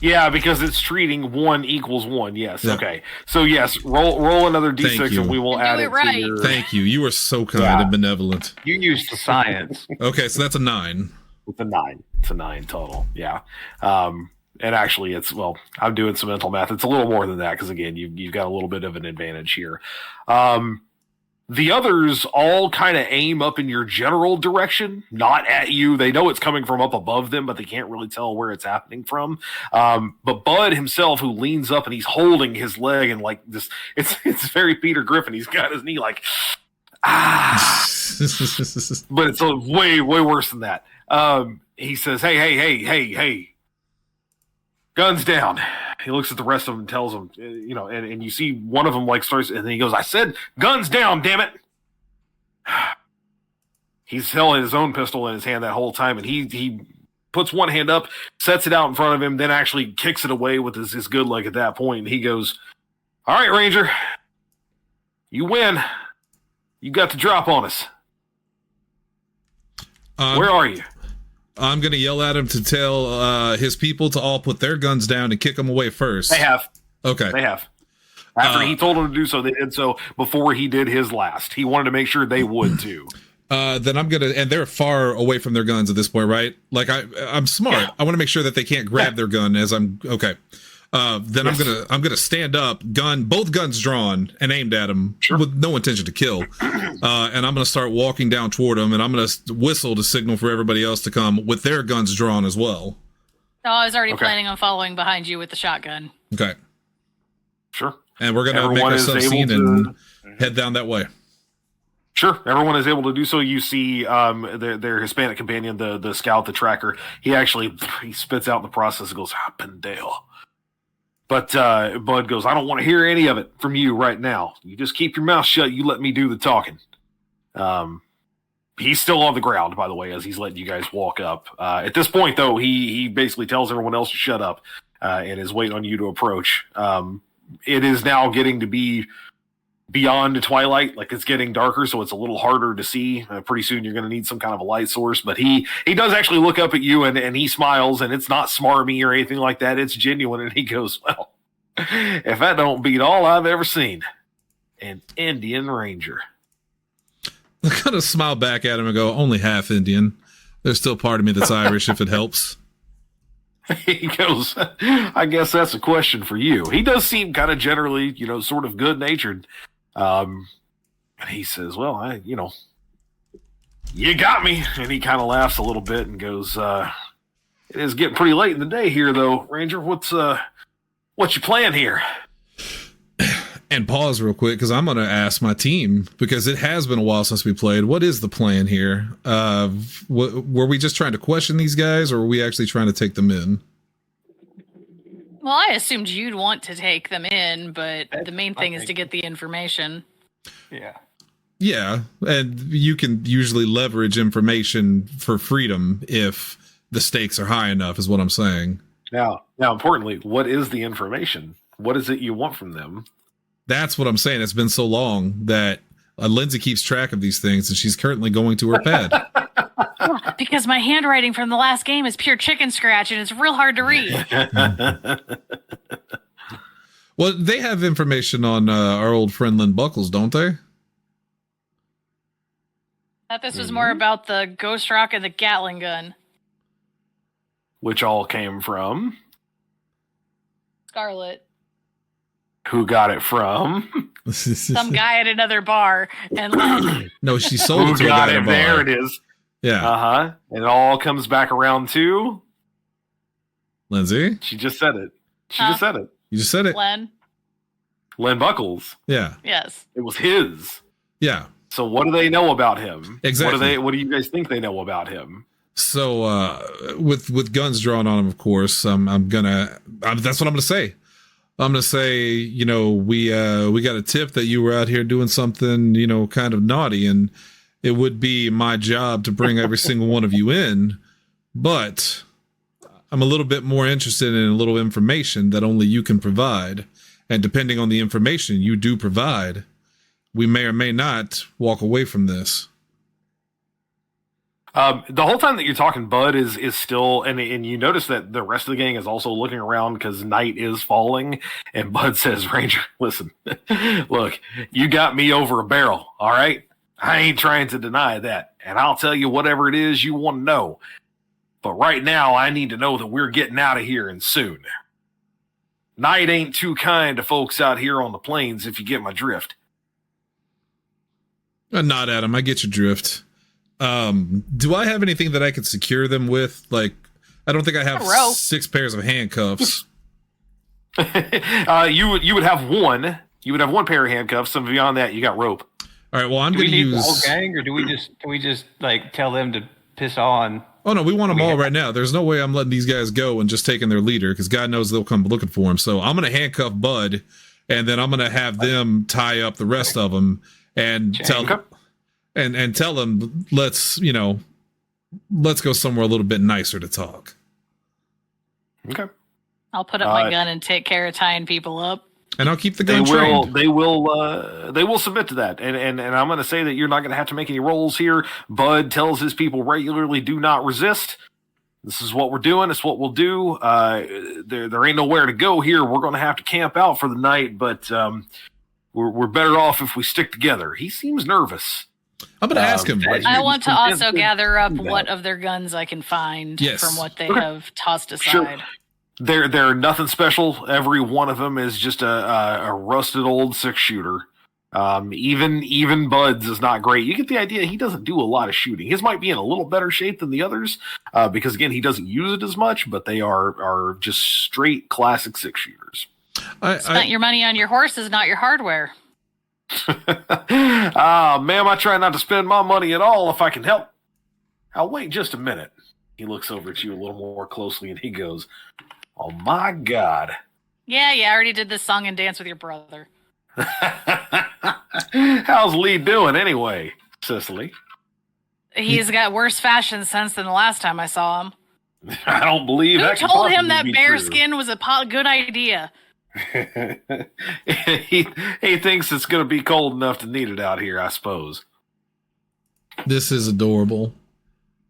Yeah, because it's treating 1 equals 1. Yes. Yeah. Okay. So yes, roll another d6, Thank you. and we will And add do it it right. to your. Thank you. You are so kind and benevolent. You used science. Okay, so that's a 9. With a 9. It's a 9 total. Yeah. And actually, I'm doing some mental math. It's a little more than that because again, you've got a little bit of an advantage here. The others all kind of aim up in your general direction, not at you. They know it's coming from up above them, but they can't really tell where it's happening from. But Bud himself, who leans up and he's holding his leg and like this, it's very Peter Griffin. He's got his knee like, but it's way, way worse than that. He says, hey, guns down. He looks at the rest of them and tells them, and you see one of them like starts, and then he goes, I said, guns down, damn it. He's held his own pistol in his hand that whole time, and he puts one hand up, sets it out in front of him, then actually kicks it away with his good leg at that point. And he goes, all right, Ranger, you win. You got the drop on us. Where are you? I'm going to yell at him to tell his people to all put their guns down and kick them away first. They have. Okay. They have. After he told them to do so, they did so before he did his last. He wanted to make sure they would too. Then I'm gonna, and they're far away from their guns at this point, right? Like I'm smart. Yeah. I want to make sure that they can't grab their gun as I'm okay. Then I'm gonna stand up, both guns drawn and aimed at him with no intention to kill. And I'm gonna start walking down toward him, and I'm gonna whistle to signal for everybody else to come with their guns drawn as well. No, I was already planning on following behind you with the shotgun. Okay. Sure. And we're gonna make Everyone is ourselves able seen and head down that way. Sure, everyone is able to do so. You see their Hispanic companion, the scout, the tracker, he spits out in the process and goes, pendejo. But Bud goes, I don't want to hear any of it from you right now. You just keep your mouth shut. You let me do the talking. He's still on the ground, by the way, as he's letting you guys walk up. At this point, though, he basically tells everyone else to shut up and is waiting on you to approach. It is now getting to be beyond twilight, like it's getting darker, so it's a little harder to see. Pretty soon you're going to need some kind of a light source, but he does actually look up at you and he smiles, and it's not smarmy or anything like that. It's genuine, and he goes, well, if that don't beat all I've ever seen, an Indian Ranger. I kind of smile back at him and go, only half Indian. There's still part of me that's Irish if it helps. He goes, I guess that's a question for you. He does seem kind of generally, sort of good-natured. And he says, well, you got me. And he kind of laughs a little bit and goes, it is getting pretty late in the day here, though. Ranger, what's your plan here? And pause real quick, because I'm going to ask my team, because it has been a while since we played. What is the plan here? Were we just trying to question these guys, or were we actually trying to take them in? Well, I assumed you'd want to take them in, but the main thing is to get the information. Yeah. Yeah, and you can usually leverage information for freedom if the stakes are high enough, is what I'm saying. Now, importantly, what is the information? What is it you want from them? That's what I'm saying. It's been so long that Lindsay keeps track of these things, and she's currently going to her pad. Because my handwriting from the last game is pure chicken scratch, and it's real hard to read. Well, they have information on our old friend Lynn Buckles, don't they? I thought this was more about the Ghost Rock and the Gatling gun. Which all came from? Scarlet. Who got it from? Some guy at another bar. And no, she sold it to Who a got guy at a it? bar. There it is. Yeah. Uh-huh. And it all comes back around to Lindsay? She just said it. Just said it. You just said it. Len Buckles. Yeah. Yes. It was his. Yeah. So what do they know about him? Exactly. What do you guys think they know about him? So with guns drawn on him, of course, that's what I'm gonna say. I'm gonna say, we got a tip that you were out here doing something, kind of naughty, and it would be my job to bring every single one of you in, but I'm a little bit more interested in a little information that only you can provide, and depending on the information you do provide, we may or may not walk away from this. The whole time that you're talking, Bud is still, and you notice that the rest of the gang is also looking around because night is falling, and Bud says, Ranger, listen, look, you got me over a barrel, all right? I ain't trying to deny that, and I'll tell you whatever it is you want to know. But right now, I need to know that we're getting out of here and soon. Night ain't too kind to folks out here on the plains, if you get my drift. Not Adam, I get your drift. Do I have anything that I could secure them with? Like, I don't think I have 6 pairs of handcuffs. You would have one. You would have one pair of handcuffs, and beyond that, you got rope. All right. Well, I'm Do going we to need use the whole gang, or can we just like tell them to piss on? Oh no, we want them all right now. There's no way I'm letting these guys go and just taking their leader, because God knows they'll come looking for him. So I'm going to handcuff Bud, and then I'm going to have them tie up the rest of them and tell them, let's go somewhere a little bit nicer to talk. Okay. I'll put up my gun and take care of tying people up. And I'll keep the gun trained. They will submit to that. And I'm going to say that you're not going to have to make any rolls here. Bud tells his people regularly, do not resist. This is what we're doing. It's what we'll do. There ain't nowhere to go here. We're going to have to camp out for the night, but we're better off if we stick together. He seems nervous. I'm going to ask him. I want to also gather up what of their guns I can find Yes. from what they have tossed aside. Sure. They're nothing special. Every one of them is just a rusted old 6-shooter. Even Bud's is not great. You get the idea. He doesn't do a lot of shooting. His might be in a little better shape than the others because again he doesn't use it as much. But they are just straight classic 6-shooters. Spent your money on your horses, not your hardware. Ma'am, I try not to spend my money at all if I can help. I'll wait just a minute. He looks over at you a little more closely and he goes, "Oh my God." Yeah, I already did this song and dance with your brother. How's Lee doing anyway, Cicely? He's got worse fashion sense than the last time I saw him. I don't believe Who that. told him that bear skin was a good idea? he thinks it's going to be cold enough to need it out here, I suppose. This is adorable.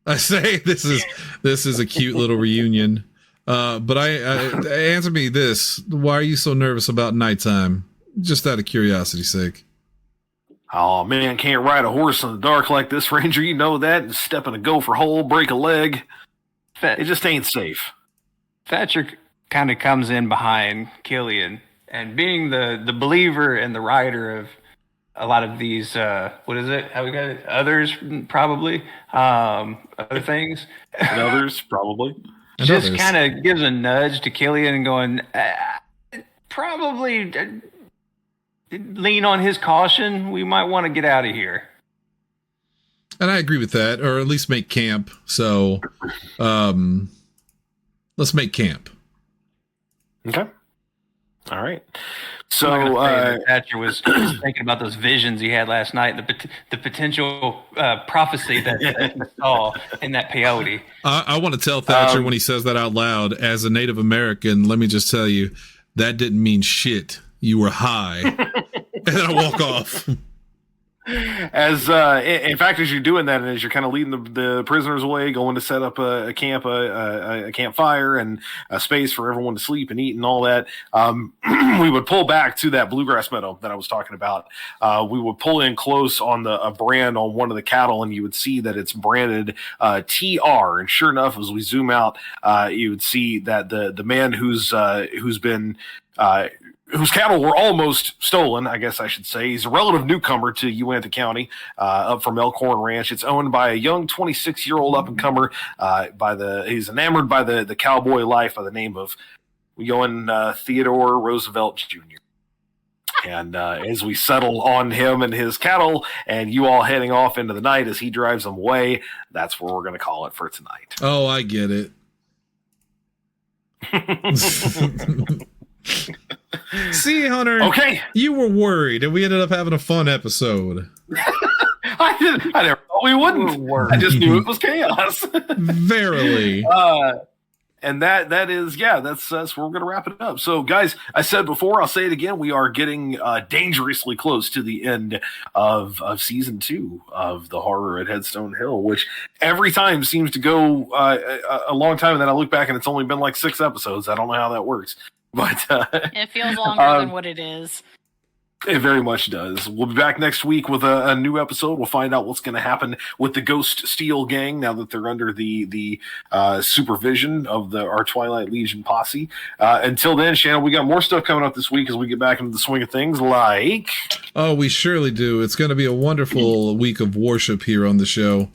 I say this is a cute little reunion. But I answer me this: why are you so nervous about nighttime? Just out of curiosity's sake. Oh man, can't ride a horse in the dark like this, Ranger. You know that. And step in a gopher hole, break a leg. It just ain't safe. Thatcher kind of comes in behind Killian, and being the believer and the rider of a lot of these, what is it? How we got it? Others, probably. Other things. And others, probably. Just kind of gives a nudge to Killian, going, probably lean on his caution. We might want to get out of here. And I agree with that, or at least make camp. So, let's make camp. Okay. All right. So Thatcher was thinking about those visions he had last night, the potential prophecy that he saw in that peyote. I want to tell Thatcher when he says that out loud, as a Native American, let me just tell you, that didn't mean shit. You were high. And then I walk off. As in fact, as you're doing that, and as you're kind of leading the prisoners away, going to set up a camp, a campfire, and a space for everyone to sleep and eat and all that, we would pull back to that bluegrass meadow that I was talking about. We would pull in close on a brand on one of the cattle, and you would see that it's branded TR. And sure enough, as we zoom out, you would see that the man who's been whose cattle were almost stolen, I guess I should say. He's a relative newcomer to Uintah County, up from Elkhorn Ranch. It's owned by a young 26-year-old up-and-comer. He's enamored by the cowboy life by the name of Theodore Roosevelt Jr. And as we settle on him and his cattle, and you all heading off into the night as he drives them away, that's where we're going to call it for tonight. Oh, I get it. See, Hunter. Okay. You were worried, and we ended up having a fun episode. I never thought we wouldn't. I just knew it was chaos. Verily. And that is, that's where we're going to wrap it up. So, guys, I said before, I'll say it again. We are getting dangerously close to the end of season 2 of the horror at Headstone Hill, which every time seems to go a long time. And then I look back and it's only been like 6 episodes. I don't know how that works. But it feels longer than what it is. It very much does. We'll be back next week with a new episode. We'll find out what's going to happen with the Ghost Steel gang now that they're under the supervision of our Twilight Legion posse. Until then, Shannon, we got more stuff coming up this week as we get back into the swing of things. Like, oh, we surely do. It's going to be a wonderful week of worship here on the show.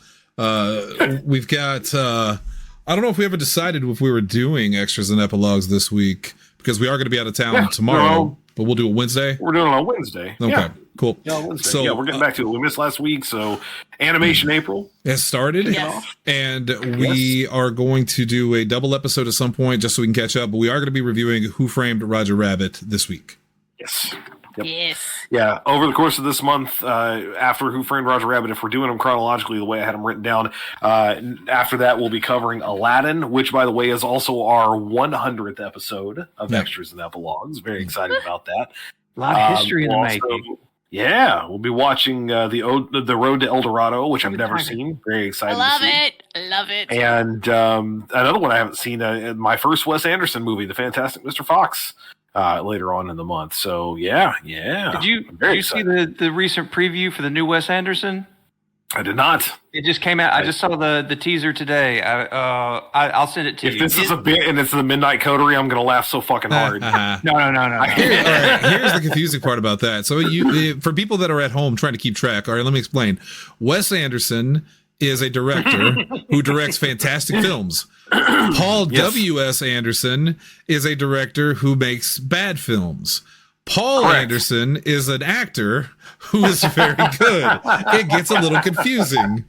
We've got. I don't know if we ever decided if we were doing extras and epilogues this week, because we are going to be out of town tomorrow. But we'll do it Wednesday? We're doing it on Wednesday. Okay, yeah. Cool. Yeah, Wednesday. So, we're getting back to it. We missed last week, so Animation April has started. Yes. And we are going to do a double episode at some point just so we can catch up. But we are going to be reviewing Who Framed Roger Rabbit this week. Yes. Yep. Yes. Yeah, over the course of this month, after Who Framed Roger Rabbit, if we're doing them chronologically the way I had them written down, after that we'll be covering Aladdin, which, by the way, is also our 100th episode of Extras and Epilogues. Very excited about that. A lot of history in the making. Yeah, we'll be watching the Road to El Dorado, which I've never seen. Very excited to see. I love it. And another one I haven't seen, my first Wes Anderson movie, The Fantastic Mr. Fox. Later on in the month. So yeah. Did you see the recent preview for the new Wes Anderson? I did not. It just came out. I just saw the teaser today. I'll send it to you. If this is a bit and it's the Midnight Coterie, I'm going to laugh so fucking hard. No. All right, here's the confusing part about that. So for people that are at home trying to keep track, all right, let me explain. Wes Anderson is a director who directs fantastic films. Paul W.S. Anderson is a director who makes bad films. Paul Anderson is an actor who is very good. It gets a little confusing.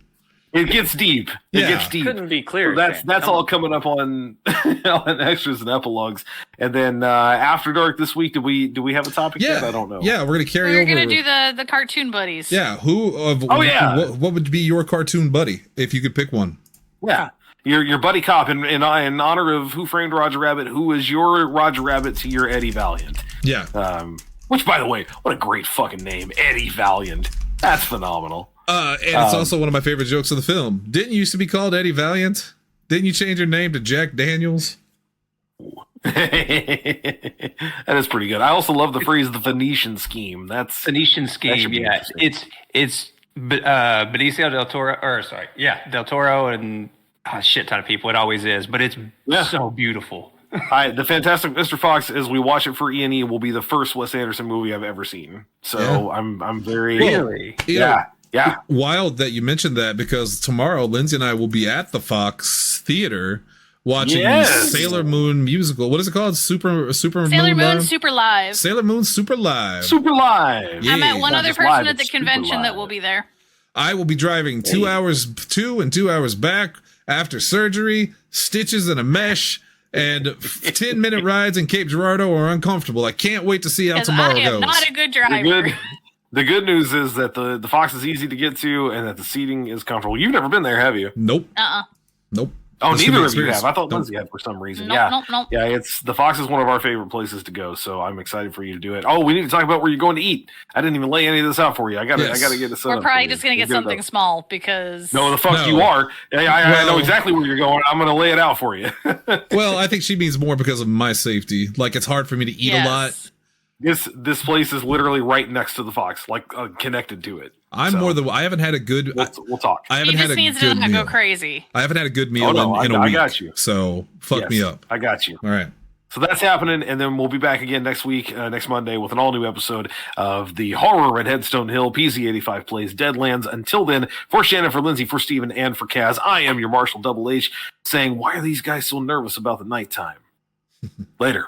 It gets deep. It gets deep. Couldn't be clearer. So that's all coming up on on extras and epilogues. And then after dark this week, do we have a topic yet? I don't know. Yeah, we're gonna carry We're over. gonna do the cartoon buddies. Yeah, what would be your cartoon buddy if you could pick one? Yeah. Your buddy cop in honor of Who Framed Roger Rabbit, who is your Roger Rabbit to your Eddie Valiant. Yeah. Which, by the way, what a great fucking name, Eddie Valiant. That's phenomenal. And it's also one of my favorite jokes of the film. Didn't you used to be called Eddie Valiant? Didn't you change your name to Jack Daniels? That is pretty good. I also love the phrase "the Venetian scheme." That's Venetian scheme. Yeah, it's Benicio del Toro, del Toro, and a shit ton of people. It always is, but it's so beautiful. The Fantastic Mr. Fox, as we watch it for E&E, will be the first Wes Anderson movie I've ever seen. So I'm very really yeah. Wild that you mentioned that, because tomorrow Lindsay and I will be at the Fox Theater watching Sailor Moon musical. What is it called? Sailor Moon Super Live. Sailor Moon Super Live. Super Live. I met one Not other just person live, at the it's super convention that live. will be there. I will be driving 2 hours to and 2 hours back after surgery, stitches and a mesh, and 10-minute rides in Cape Girardeau are uncomfortable. I can't wait to see how tomorrow I am goes. not a good driver. The good news is that the Fox is easy to get to and that the seating is comfortable. You've never been there, have you? Nope. Nope. Oh, That's neither gonna of be you have. experience. I thought Nope. Lindsay had for some reason. Nope. Yeah, it's the Fox is one of our favorite places to go, so I'm excited for you to do it. Oh, we need to talk about where you're going to eat. I didn't even lay any of this out for you. I gotta get this. We're probably just gonna get something small because No, the fuck you are. I know exactly where you're going. I'm gonna lay it out for you. Well, I think she means more because of my safety. Like, it's hard for me to eat a lot. This place is literally right next to the Fox, like connected to it. I haven't had a good. We'll talk. I haven't he had just a needs good to not meal. go crazy. I haven't had a good meal in a week. I got you. So fuck me up. I got you. All right. So that's happening, and then we'll be back again next week, next Monday, with an all-new episode of the horror at Headstone Hill. PZ85 plays Deadlands. Until then, for Shannon, for Lindsay, for Steven, and for Kaz, I am your Marshall Double H, saying, why are these guys so nervous about the nighttime? Later.